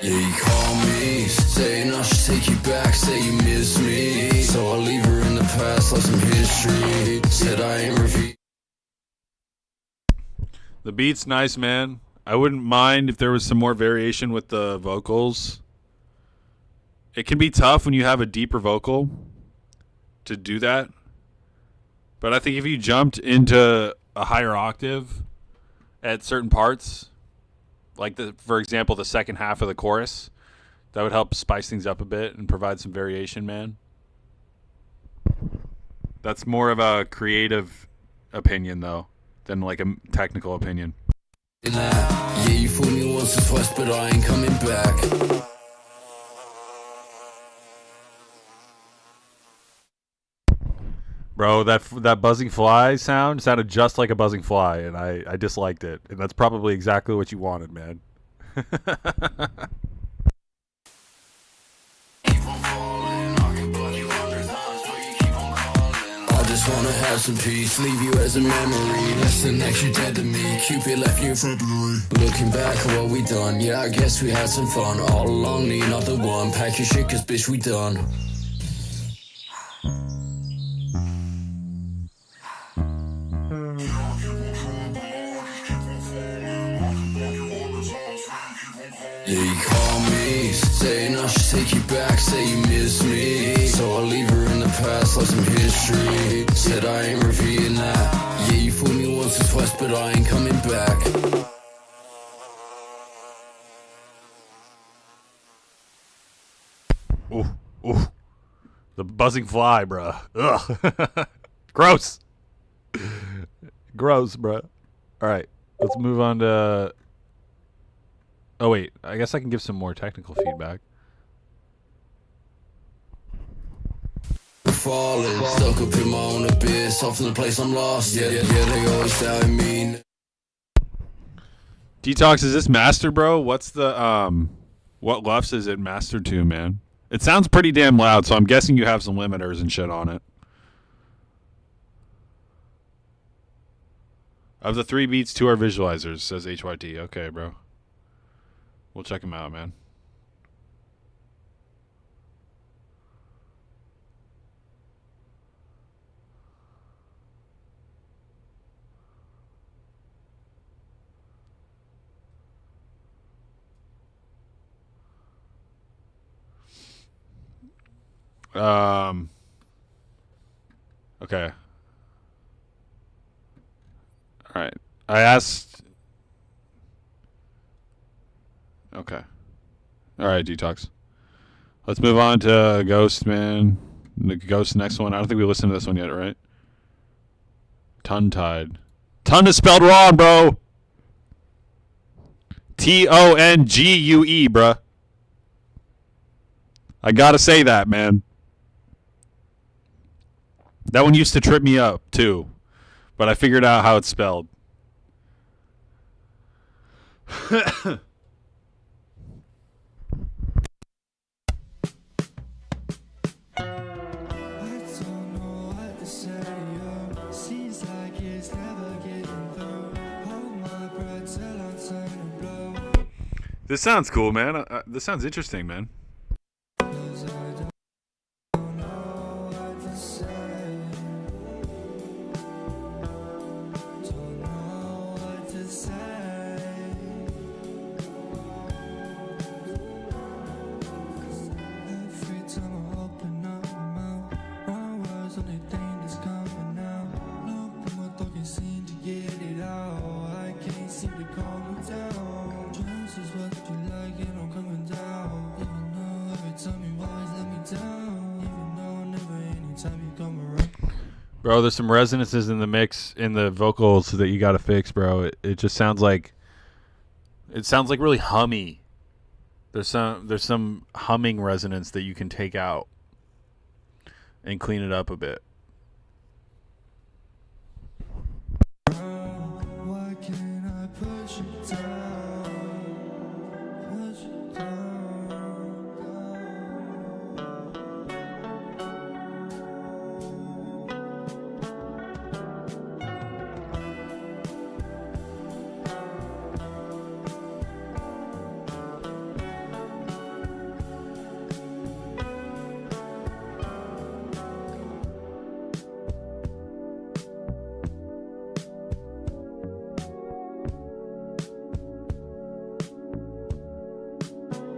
Yeah, you call me, saying I should take you back, say you miss me. So I leave her in the past like some history. Said I ain't repeat. The beat's nice, man. I wouldn't mind if there was some more variation with the vocals. It can be tough when you have a deeper vocal to do that. But I think if you jumped into a higher octave at certain parts, like for example, the second half of the chorus, that would help spice things up a bit and provide some variation, man. That's more of a creative opinion, though, than like a technical opinion. Yeah, you fooled me once or twice, but I ain't coming back. Bro, that buzzing fly sounded just like a buzzing fly, and I disliked it. And that's probably exactly what you wanted, man. I just wanna have some peace, leave you as a memory. Listen, next you're dead to me, Cupid left you in February. Looking back at what we done, yeah, I guess we had some fun. All along, me, not the one, pack your shit, cause bitch, we done. Yeah, you call me, saying I should take you back, say you miss me. So I leave her in the past like some history. Said I ain't repeating that. Yeah, you fooled me once or twice, but I ain't coming back. Ooh. The buzzing fly, bruh. Ugh. Gross. Gross, bruh. All right, let's move on to... Oh, wait. I guess I can give some more technical feedback. Falling, stuck up in my own abyss, off in the place I'm lost. Yeah, they always doubting me. Detox, is this master, bro? What's the what LUFS is it mastered to, man? It sounds pretty damn loud, so I'm guessing you have some limiters and shit on it. Of the 3 beats, 2 are visualizers, says HYT. Okay, bro. We'll check them out, man. Okay. All right. I asked. Okay. All right, Detox. Let's move on to Ghost, man. The Ghost next one. I don't think we listened to this one yet, right? Tongue-tied. Ton is spelled wrong, bro. Tongue, bruh. I gotta say that, man. That one used to trip me up, too. But I figured out how it's spelled. I don't know what to say, yo. Seems like it's never getting through. Hold my breath till I turn and blow. This sounds cool, man. This sounds interesting, man. 'Cause I don't know what to say. Don't know what to say. 'Cause every time I open up my mouth, wrong words only thing that's coming out. No, but my thought can't seem to get it out. I can't seem to calm it down. Just is what you like and I'm coming down. Even though every time you always let me down. Even though never anytime you come around. Bro, there's some resonances in the mix, in the vocals that you gotta fix, bro. It just sounds like... It sounds like really hummy. There's some humming resonance that you can take out and clean it up a bit. Why can't I push it down? Push it down.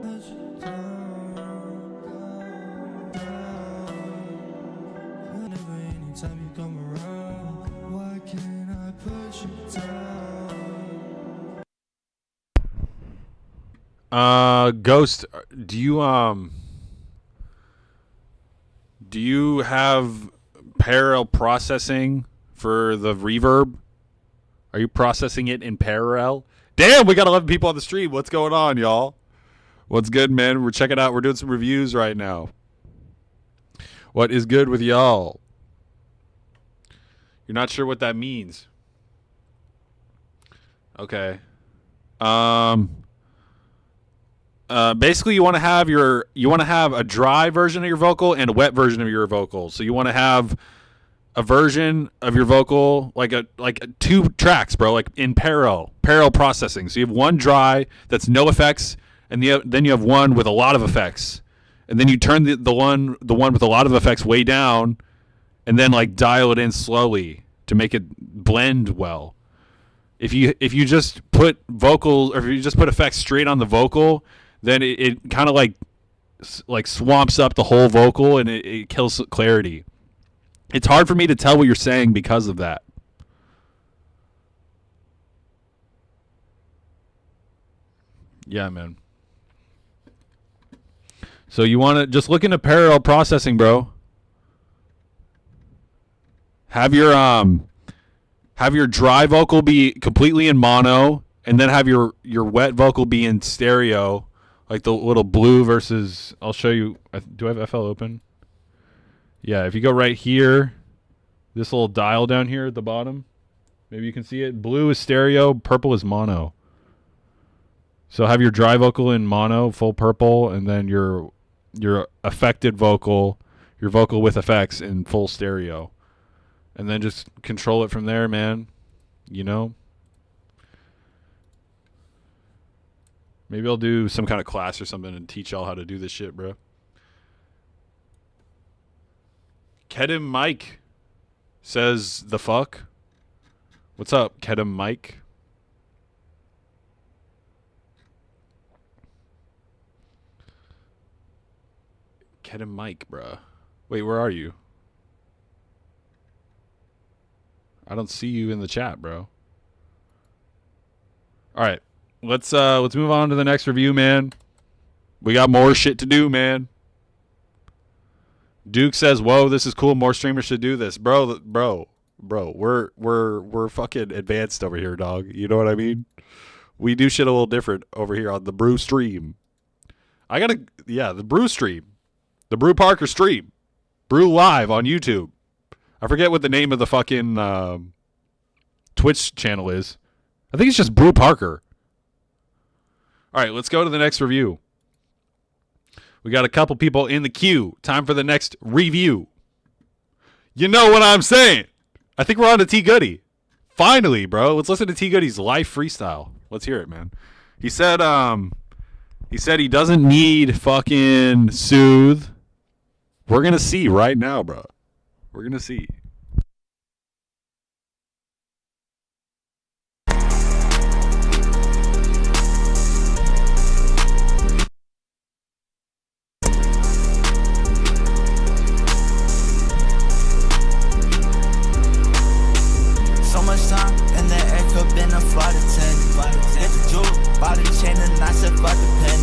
Push it down, down. Whenever, anytime you come around, why can't I push it down? Ghost, do you have parallel processing for the reverb? Are you processing it in parallel? Damn, we got 11 people on the stream. What's going on, y'all? What's good, man? We're checking out. We're doing some reviews right now. What is good with y'all? You're not sure what that means. Okay. Basically you want to have a dry version of your vocal and a wet version of your vocal. So you want to have a version of your vocal like two tracks, bro, like in parallel processing. So you have one dry that's no effects, and then you have one with a lot of effects, and then you turn the one with a lot of effects way down, and then like dial it in slowly to make it blend well. If you just put vocals, or if you just put effects straight on the vocal, then it kind of like swamps up the whole vocal, and it kills clarity. It's hard for me to tell what you're saying because of that. Yeah, man. So you want to just look into parallel processing, bro. Have your dry vocal be completely in mono, and then have your wet vocal be in stereo, like the little blue versus... I'll show you. Do I have FL open? Yeah, if you go right here, this little dial down here at the bottom, maybe you can see it. Blue is stereo, purple is mono. So have your dry vocal in mono, full purple, and then your affected vocal, your vocal with effects in full stereo. And then just control it from there, man. You know? Maybe I'll do some kind of class or something and teach y'all how to do this shit, bro. Kedem Mike says the fuck. What's up, Kedem Mike? Kedem Mike, bruh. Wait, where are you? I don't see you in the chat, bro. All right, let's move on to the next review, man. We got more shit to do, man. Duke says, "Whoa, this is cool. More streamers should do this, bro. We're fucking advanced over here, dog. You know what I mean? We do shit a little different over here on the Brew stream. The Brew stream, the Brew Parker stream, Brew Live on YouTube. I forget what the name of the fucking Twitch channel is. I think it's just Brew Parker. All right, let's go to the next review. We got a couple people in the queue. Time for the next review. You know what I'm saying? I think we're on to T Goody. Finally, bro. Let's listen to T Goody's live freestyle. Let's hear it, man. He said he doesn't need fucking Soothe. We're gonna see right now, bro. We're gonna see. So much time in the air could been a flight attendant. Hit the jewel, bought a chain and I said fuck the pen.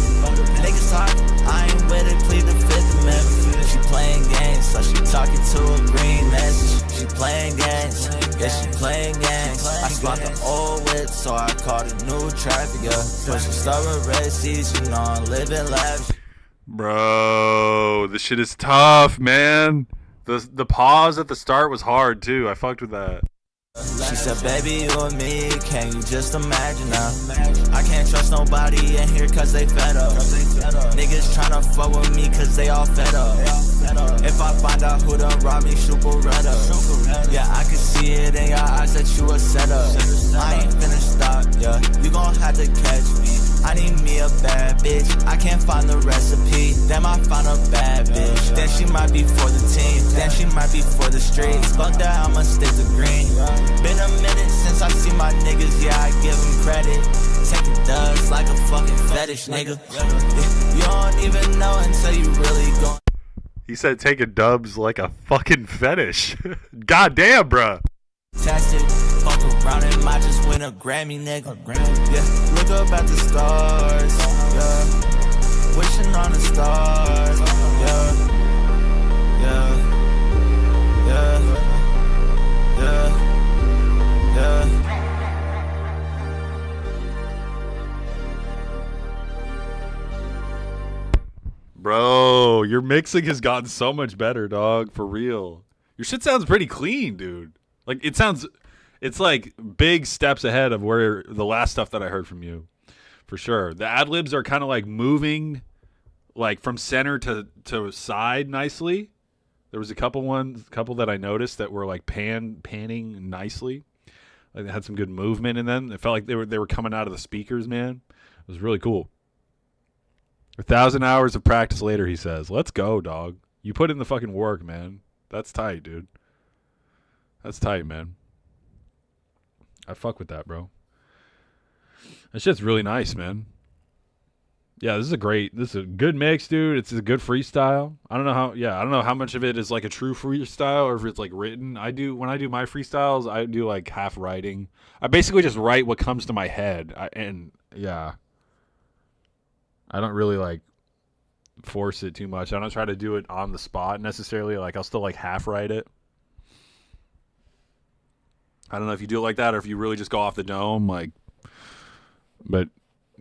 Niggas talk, I ain't with it, plead the Fifth Amendment. She playing games, so she talking to a green message. She playing games, yeah she playing games. I swapped the old whip, so I called a new trafficker. Pushing stuff with red seats, you know I'm living lavish. Bro, this shit is tough, man. The pause at the start was hard too. I fucked with that. She said, baby, you and me, can you just imagine now? I can't trust nobody in here cause they fed up. Niggas tryna fuck with me cause they all fed up. If I find out who done robbed me, shoot Beretta. Yeah, I can see it in your eyes that you a setup. I ain't finna stop, yeah, you gon' have to catch me. I need me a bad bitch, I can't find the recipe. Then I find a bad bitch, then she might be for the team, then she might be for the streets. Fuck that, I'ma stick to green. Been a minute since I see my niggas, yeah, I give them credit. Taking dubs like a fucking fetish, nigga. You don't even know until you really go. He said taking dubs like a fucking fetish. God damn, bruh. Tested, fuck around and might just win a Grammy, nigga. Yeah, look up at the stars, yeah. Wishing on the stars, yeah. Yeah, yeah, yeah, yeah. Bro, your mixing has gotten so much better, dog. For real. Your shit sounds pretty clean, dude. Like, it's like big steps ahead of where the last stuff that I heard from you. For sure. The ad-libs are kind of like moving like from center to side nicely. There was a couple that I noticed that were like panning nicely. Like they had some good movement in them. It felt like they were coming out of the speakers, man. It was really cool. 1,000 hours of practice later, he says. Let's go, dog. You put in the fucking work, man. That's tight, dude. That's tight, man. I fuck with that, bro. That shit's really nice, man. Yeah, this is a good mix, dude. It's a good freestyle. I don't know how much of it is like a true freestyle or if it's like written. When I do my freestyles, I do like half writing. I basically just write what comes to my head. I don't really like force it too much. I don't try to do it on the spot necessarily. Like I'll still like half write it. I don't know if you do it like that or if you really just go off the dome, like. But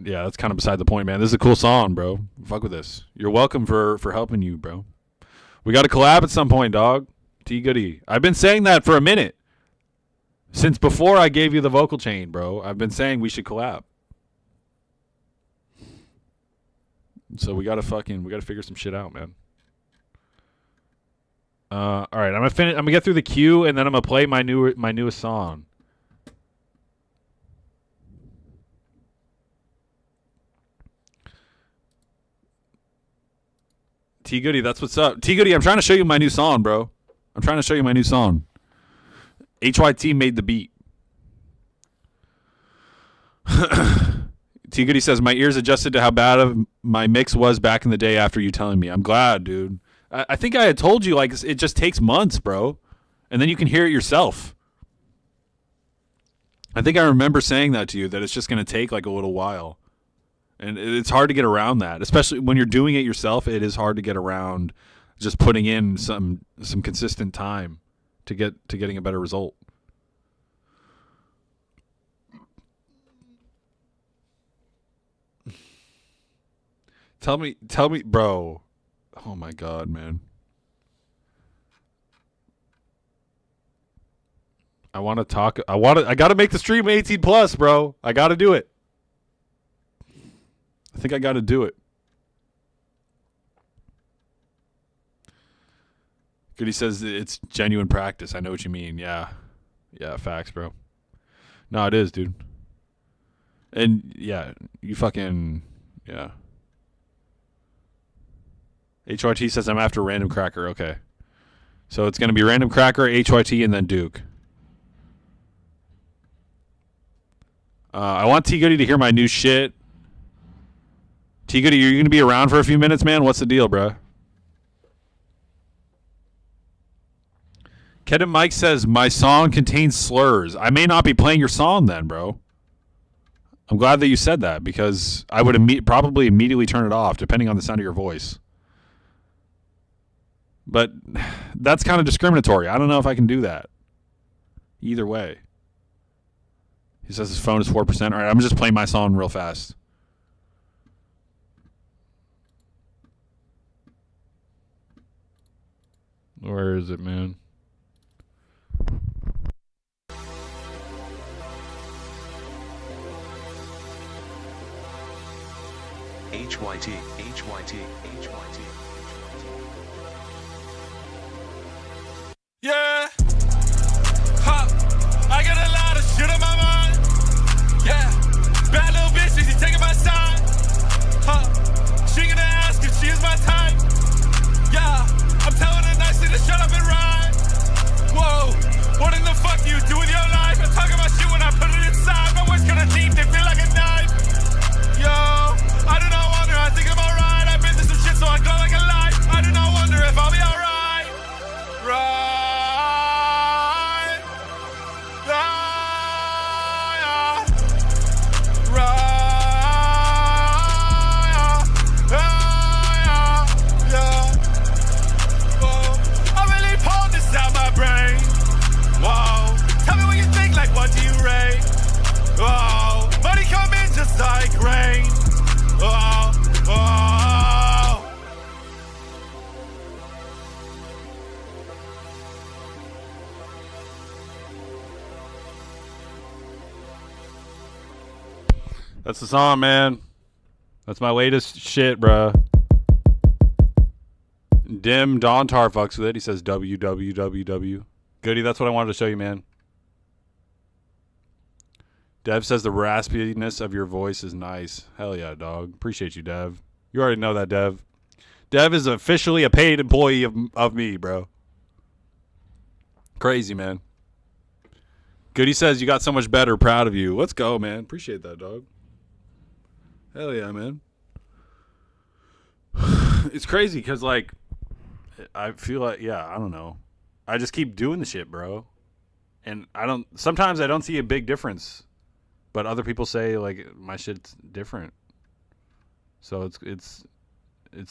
yeah, that's kind of beside the point, man. This is a cool song, bro. Fuck with this. You're welcome for helping you, bro. We got to collab at some point, dog. T Goody. I've been saying that for a minute. Since before I gave you the vocal chain, bro. I've been saying we should collab. So we gotta figure some shit out, man. All right, I'm gonna get through the queue and then I'm gonna play my newest song. T Goody, that's what's up. T Goody, I'm trying to show you my new song, bro. I'm trying to show you my new song. HYT made the beat. T Goody says, my ears adjusted to how bad of my mix was back in the day after you telling me. I'm glad, dude. I think I had told you, like, it just takes months, bro. And then you can hear it yourself. I think I remember saying that to you, that it's just going to take, like, a little while. And it's hard to get around that. Especially when you're doing it yourself, it is hard to get around just putting in some consistent time to getting a better result. Tell me, bro. Oh my God, man. I gotta make the stream 18 plus, bro. I gotta do it. I think I gotta do it. Goody says it's genuine practice. I know what you mean. Yeah. Yeah, facts, bro. No, it is, dude. And yeah, you fucking, yeah. HYT says I'm after Random Cracker. Okay. So it's going to be Random Cracker, HYT, and then Duke. I want T Goody to hear my new shit. T Goody, you're going to be around for a few minutes, man? What's the deal, bro? Kedem Mike says my song contains slurs. I may not be playing your song then, bro. I'm glad that you said that, because I would probably immediately turn it off, depending on the sound of your voice. But that's kind of discriminatory. I don't know if I can do that. Either way. He says his phone is 4%. All right, I'm just playing my song real fast. Where is it, man? HYT, HYT, HYT. Yeah. Huh. I got a lot of shit on my mind. Yeah. Bad little bitch, is he taking my side? Huh. She gonna ask if she is my type. Yeah. I'm telling her nicely to shut up and ride. Whoa. What in the fuck do you do with your life? I'm talking about shit when I put it inside. My voice kinda deep, they feel like a knife. Yo. I do not wonder, I think I'm alright. I've been through some shit, so I go like a light. I do not wonder if I'll be alright. Right. What do you rate? Oh, money come in just like rain. Oh, oh. That's the song, man. That's my latest shit, bruh. Dim Dontar fucks with it. He says www. Goody, that's what I wanted to show you, man. Dev says the raspiness of your voice is nice. Hell yeah, dog. Appreciate you, Dev. You already know that, Dev. Dev is officially a paid employee of me, bro. Crazy, man. Goody says you got so much better. Proud of you. Let's go, man. Appreciate that, dog. Hell yeah, man. It's crazy because, like, I feel like, yeah, I don't know. I just keep doing the shit, bro. And sometimes I don't see a big difference. But other people say, like, my shit's different. So it's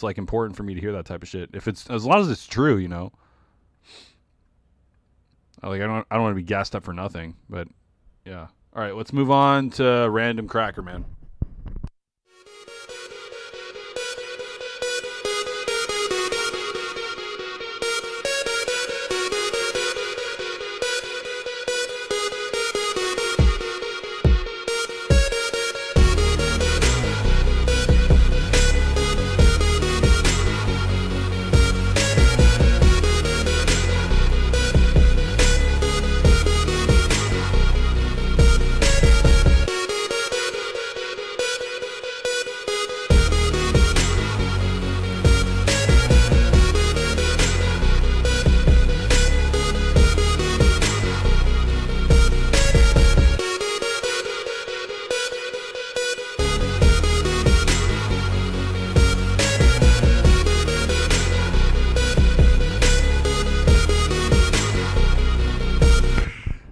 like important for me to hear that type of shit. If it's, as long as it's true, you know. Like, I don't want to be gassed up for nothing, but yeah. All right, let's move on to Random Cracker, man.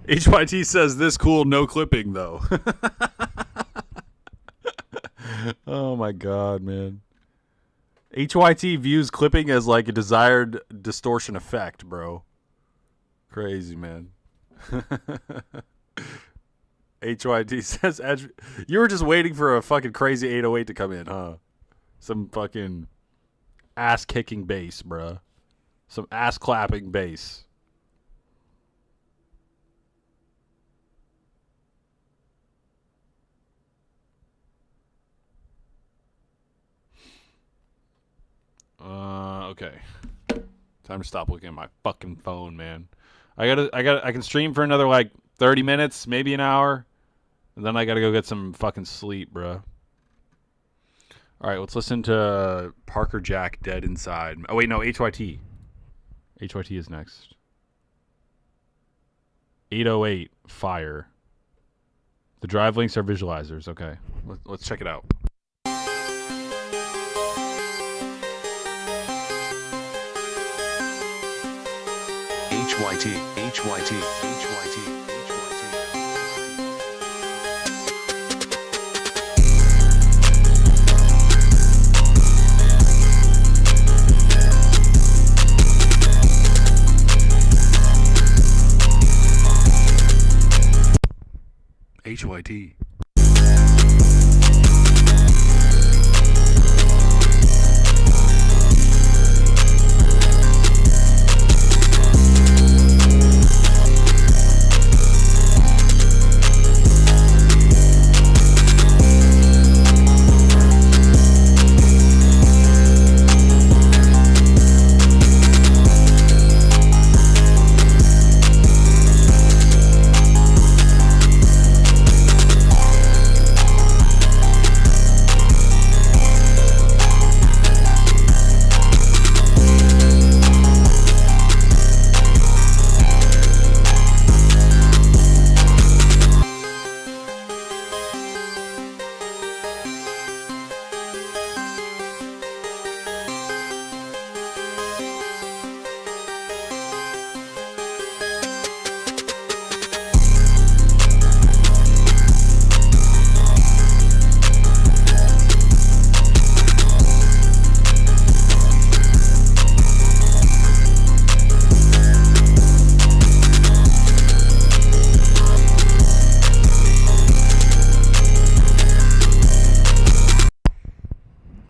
HYT says this cool, no clipping though. Oh my god, man. HYT views clipping as like a desired distortion effect, bro. Crazy, man. HYT says you were just waiting for a fucking crazy 808 to come in, huh? Some fucking ass kicking bass, bro. Some ass clapping bass. Okay. Time to stop looking at my fucking phone, man. I can stream for another like 30 minutes, maybe an hour, and then I gotta go get some fucking sleep, bro. All right, let's listen to Parker Jack, Dead Inside. Oh wait, no, HYT. HYT is next. 808, Fire. The drive links are visualizers. Okay, let's check it out. HYT, HYT, HYT, HYT. HYT.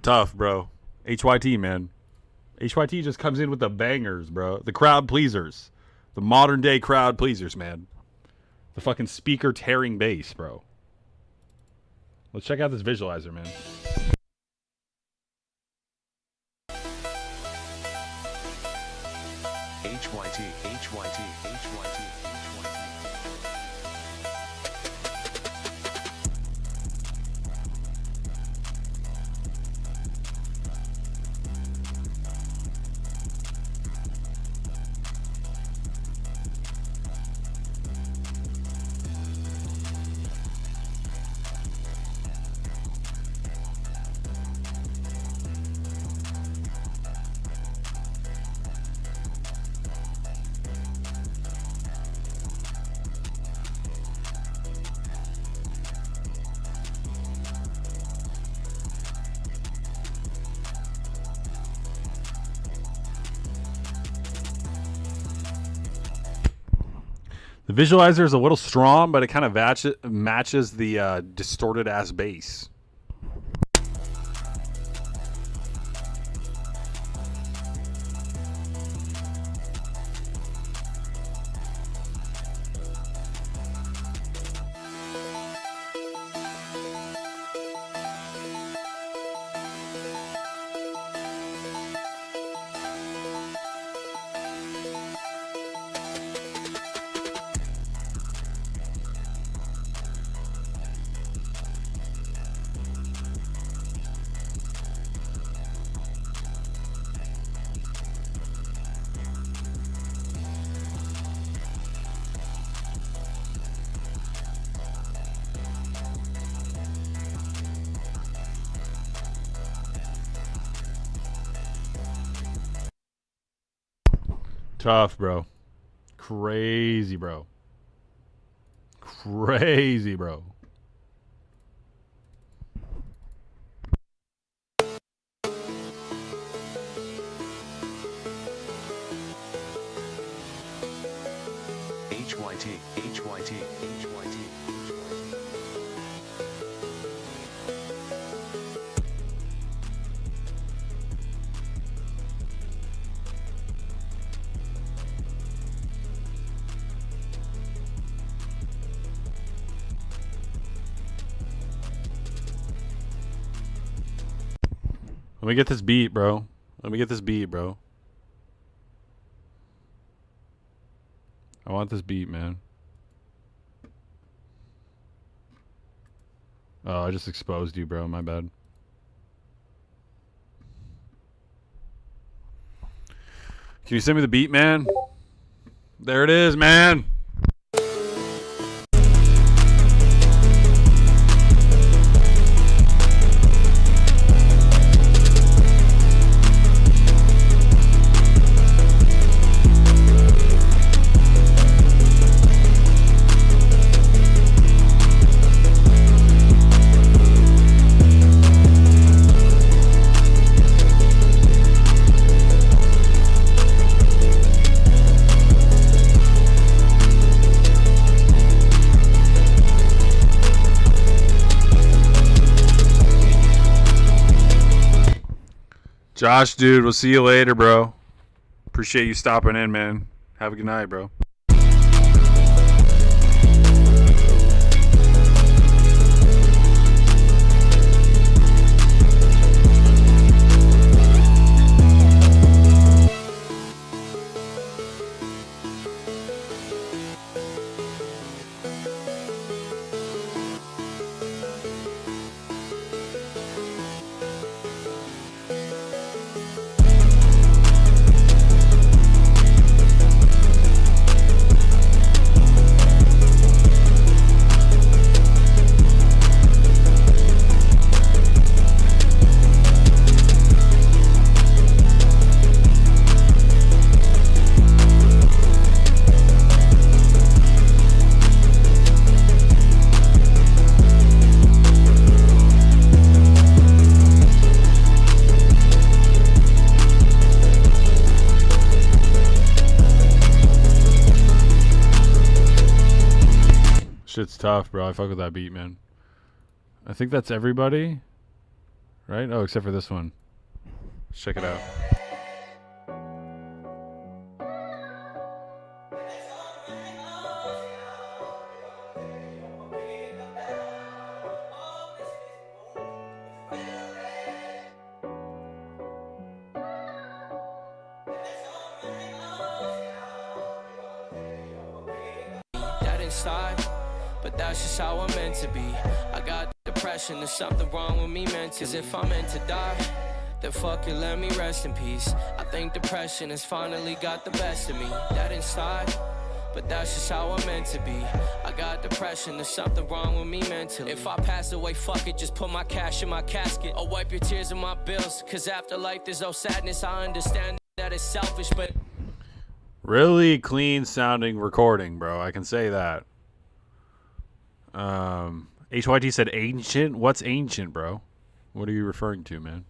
Tough, bro. HYT, man. HYT just comes in with the bangers, bro. The crowd pleasers. The modern day crowd pleasers, man. The fucking speaker tearing bass, bro. Let's check out this visualizer, man. HYT, HYT, HYT, HYT. The visualizer is a little strong, but it kind of matches the distorted ass bass. Tough, bro. Crazy, bro. crazy, bro. HYT, HYT, HYT. Let me get this beat, bro. Let me get this beat, bro. I want this beat, man. Oh, I just exposed you, bro. My bad. Can you send me the beat, man? There it is, man. Josh, dude, we'll see you later, bro. Appreciate you stopping in, man. Have a good night, bro. Shit's tough, bro. I fuck with that beat, man. I think that's everybody, right? Oh, except for this one. Let's check it out. That inside, but that's just how I'm meant to be. I got depression, there's something wrong with me mentally. 'Cause if I'm meant to die, then fuck it, let me rest in peace. I think depression has finally got the best of me. That inside, but that's just how I'm meant to be. I got depression, there's something wrong with me mentally. If I pass away, fuck it, just put my cash in my casket. I'll wipe your tears in my bills, 'cause after life there's no sadness. I understand that it's selfish, but Really clean sounding recording, bro. I can say that. HYT said ancient. What's ancient, bro? What are you referring to, man?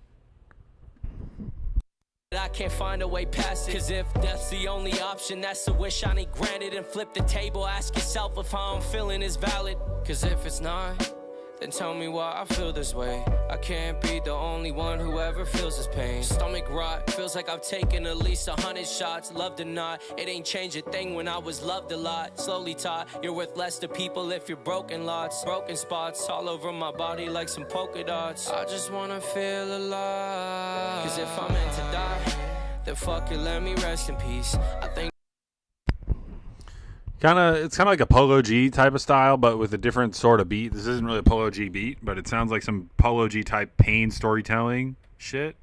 I can't find a way past it. 'Cause if death's the only option, that's a wish I need granted. And flip the table, ask yourself if how I'm feeling is valid. 'Cause if it's not, then tell me why I feel this way. I can't be the only one who ever feels this pain. Stomach rot, feels like I've taken at least 100 shots. Loved or not, it ain't changed a thing when I was loved a lot. Slowly taught, you're worth less to people if you're broken lots. Broken spots all over my body like some polka dots. I just wanna feel alive. 'Cause if I'm meant to die, then fuck it, let me rest in peace. I think It's kind of like a Polo G type of style, but with a different sort of beat. This isn't really a Polo G beat, but it sounds like some Polo G type pain storytelling shit.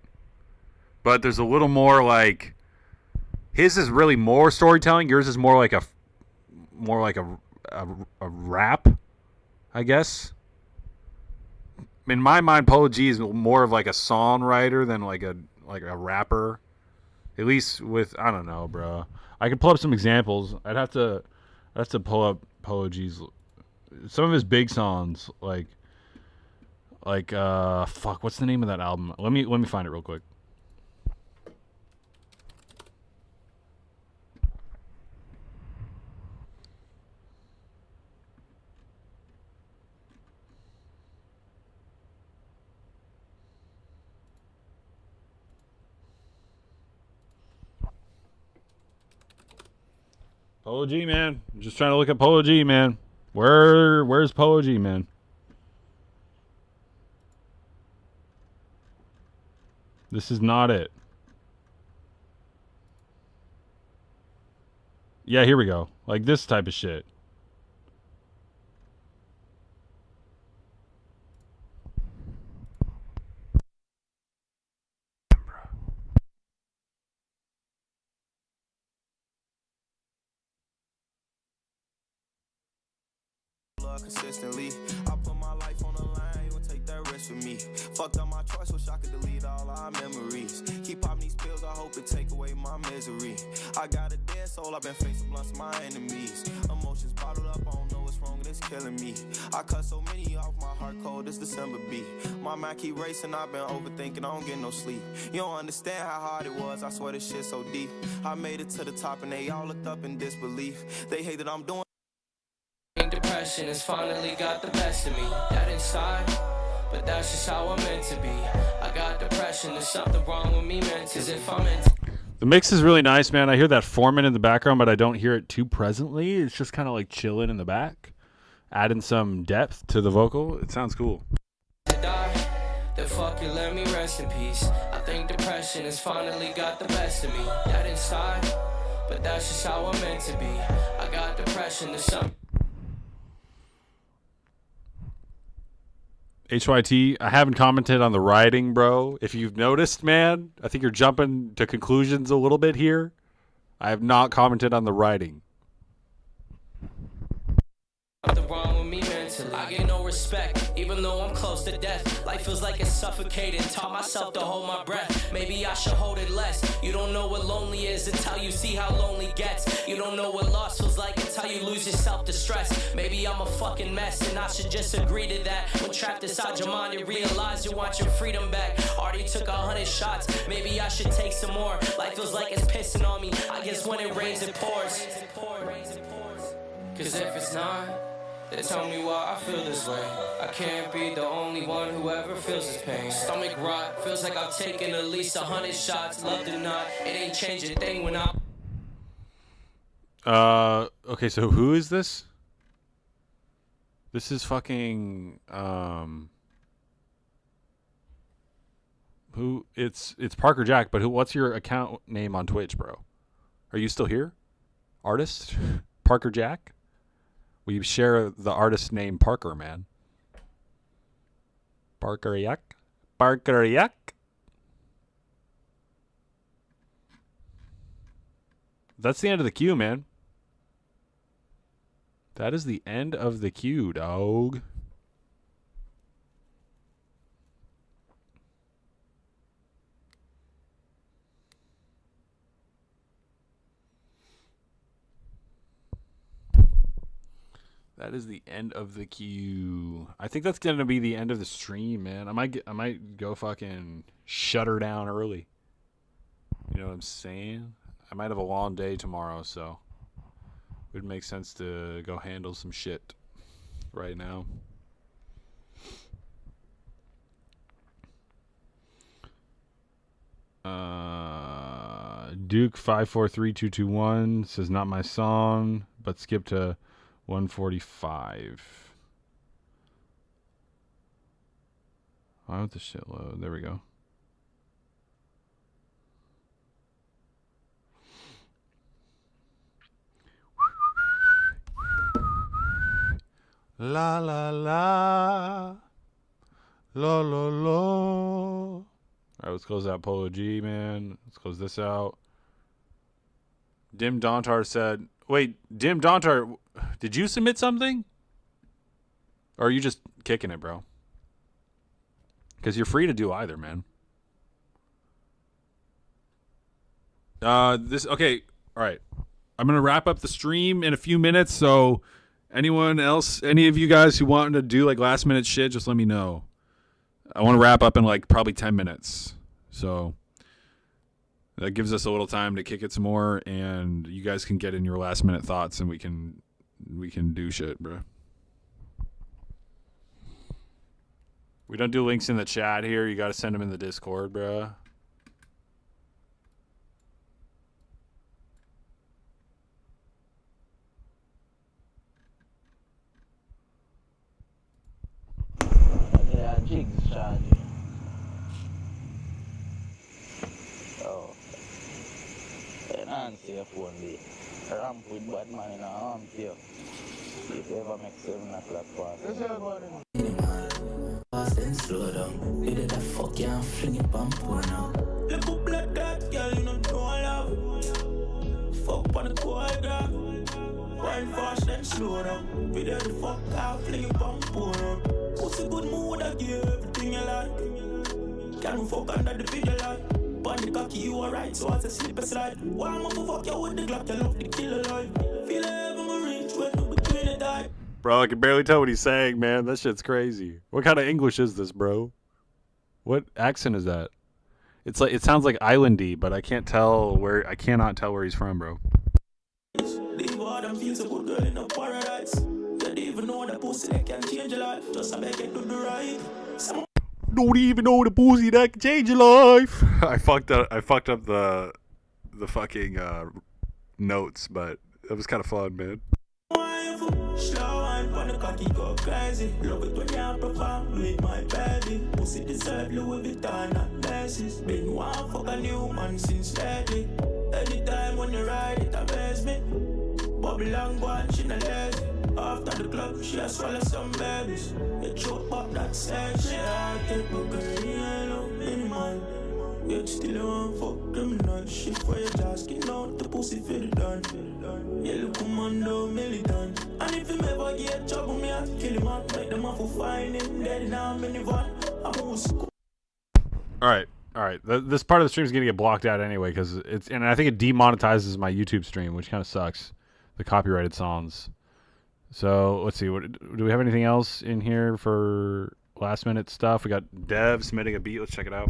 But there's a little more like his is really more storytelling. Yours is more like a rap, I guess. In my mind, Polo G is more of like a songwriter than like a rapper. At least with, I don't know, bro. I could pull up some examples. I'd have to pull up Polo G's some of his big songs, like fuck, what's the name of that album? Let me find it real quick. Polo G, man. I'm just trying to look at Polo G, man. Where's Polo G, man? This is not it. Yeah, here we go. Like this type of shit. Consistently, I put my life on the line, you would take that risk with me. Fucked up my choice, wish I could delete all our memories. Keep popping these pills, I hope it take away my misery. I got a dead soul, I've been facing blunts of my enemies. Emotions bottled up, I don't know what's wrong, and it's killing me. I cut so many off, my heart cold, this December beat. My mind keep racing, I've been overthinking, I don't get no sleep. You don't understand how hard it was, I swear this shit so deep. I made it to the top and they all looked up in disbelief. They hate that I'm doing Depression has finally got the best of me. That inside, but that's just how I'm meant to be. I got depression, there's something wrong with me mentally. Cause if I'm in The mix is really nice, man. I hear that Foreman in the background, but I don't hear it too presently. It's just kind of like chilling in the back, adding some depth to the vocal. It sounds cool. to die, then fuck it, let me rest in peace. I think depression has finally got the best of me. That inside, but that's just how I'm meant to be. I got depression, there's something. HYT, I haven't commented on the writing, bro. If you've noticed, man, I think you're jumping to conclusions a little bit here. I have not commented on the writing. Something wrong with me mentally. I get no respect, even though I'm close to death. Life feels like it's suffocating. Taught myself to hold my breath. Maybe I should hold it less. You don't know what lonely is until you see how lonely gets. You don't know what loss feels like until you lose yourself to stress. Maybe I'm a fucking mess and I should just agree to that. When trapped inside your mind, you realize you want your freedom back. Already took 100 shots. Maybe I should take some more. Life feels like it's pissing on me. I guess when it rains, it pours. Cause if it's not, then tell me why I feel this way. I can't be the only one who ever feels this pain. Stomach rot, feels like I've taken at least 100 shots. Love or not, it ain't changed a thing when I... Okay, so who is this? This is fucking, who, it's Parker Jack, but what's your account name on Twitch, bro? Are you still here? Artist? Parker Jack? We share the artist name Parker, man. Parker Yak? Parker Yak? That's the end of the queue, man. That is the end of the queue, dog. That is the end of the queue. I think that's gonna be the end of the stream, man. I might go fucking shut her down early. You know what I'm saying? I might have a long day tomorrow, so it would make sense to go handle some shit right now. Duke 543221 says not my song, but skip to 145. Why would this shit load? There we go. La la la. La la la. All right, let's close out Polo G, man. Let's close this out. Dim Dontar said, wait, Dim Dontar, did you submit something? Or are you just kicking it, bro? Because you're free to do either, man. Okay, all right. I'm going to wrap up the stream in a few minutes, so Anyone else? Any of you guys who want to do like last minute shit? Just let me know. I want to wrap up in like probably 10 minutes. So that gives us a little time to kick it some more, and you guys can get in your last minute thoughts, and we can do shit, bro. We don't do links in the chat here. You got to send them in the Discord, bro. Yeah, jigs charge. Oh. And answer your phone, be. Ramp with bad man in a arm here. If you ever make 7 o'clock pass. Fast and slow down. You did that fuck, yeah, I'm flinging pump now. Little blood that girl, you know, don't love. Fuck on the cold ground. Wine fast and slow down. You did the fuck, I'm flinging pump now. What's a good mood, I give you everything you like. Can we fuck under the video like? On the cocky, you alright, so I say slip a slide. Why am I fuck you with the Glock, you love the kill alive. Feel heaven a reach when we between the die. Bro, I can barely tell what he's saying, man. That shit's crazy. What kind of English is this, bro? What accent is that? It's like, it sounds like islandy, but I cannot tell where he's from, bro. Leave all them feel so good, girl, in a paradise. You don't even know the pussy that can change your life. Just a beg it to the right. Don't even know the pussy that can change your life. I fucked up the fucking notes, but it was kind of fun, man. Slow and pon the cocky go crazy. Love it when you perform with my baby. Pussy deserve Louis Vuitton and Macy's. Been one fuck a new man since lately. Anytime when you ride it amaze me. Bubble and go and she not lazy. After the club she a swallow some babies. You choke up that sex. She a take my girl yellow minimal. Yet still a want fuck criminal. Shit for your jaw skin out the pussy for the done. Yellow commando militant. And if him ever get trouble, me I kill him out. Make them off for find him dead in a minivan. I'm a school. All right. This part of the stream is gonna get blocked out anyway because and I think it demonetizes my YouTube stream, which kind of sucks. The copyrighted songs. So let's see. Do we have anything else in here for last minute stuff? We got Dev submitting a beat. Let's check it out.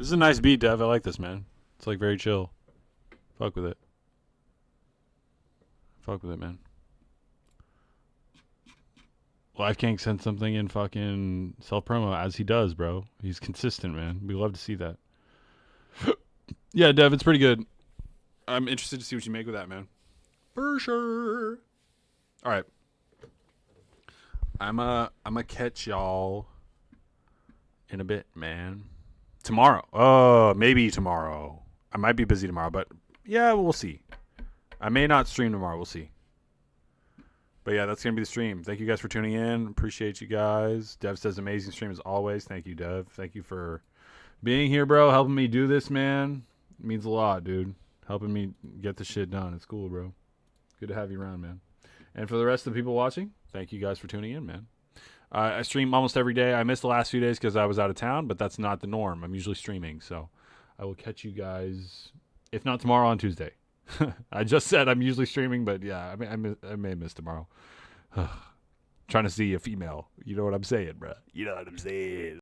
This is a nice beat, Dev. I like this, man. It's like very chill. Fuck with it. Fuck with it, man. Life King sent something in fucking self-promo, as he does, bro. He's consistent, man. We love to see that. Yeah, Dev, it's pretty good. I'm interested to see what you make with that, man. For sure. All right. I'm a catch y'all in a bit, man. Tomorrow. Maybe tomorrow. I might be busy tomorrow, but yeah, we'll see. I may not stream tomorrow. We'll see. But yeah, that's going to be the stream. Thank you guys for tuning in. Appreciate you guys. Dev says amazing stream as always. Thank you, Dev. Thank you for being here, bro. Helping me do this, man. It means a lot, dude. Helping me get the shit done. It's cool, bro. Good to have you around, man. And for the rest of the people watching, thank you guys for tuning in, man. I stream almost every day. I missed the last few days because I was out of town, but that's not the norm. I'm usually streaming, so I will catch you guys, if not tomorrow, on Tuesday. I just said I'm usually streaming, but yeah, I may miss tomorrow. Trying to see a female. You know what I'm saying, bruh? You know what I'm saying.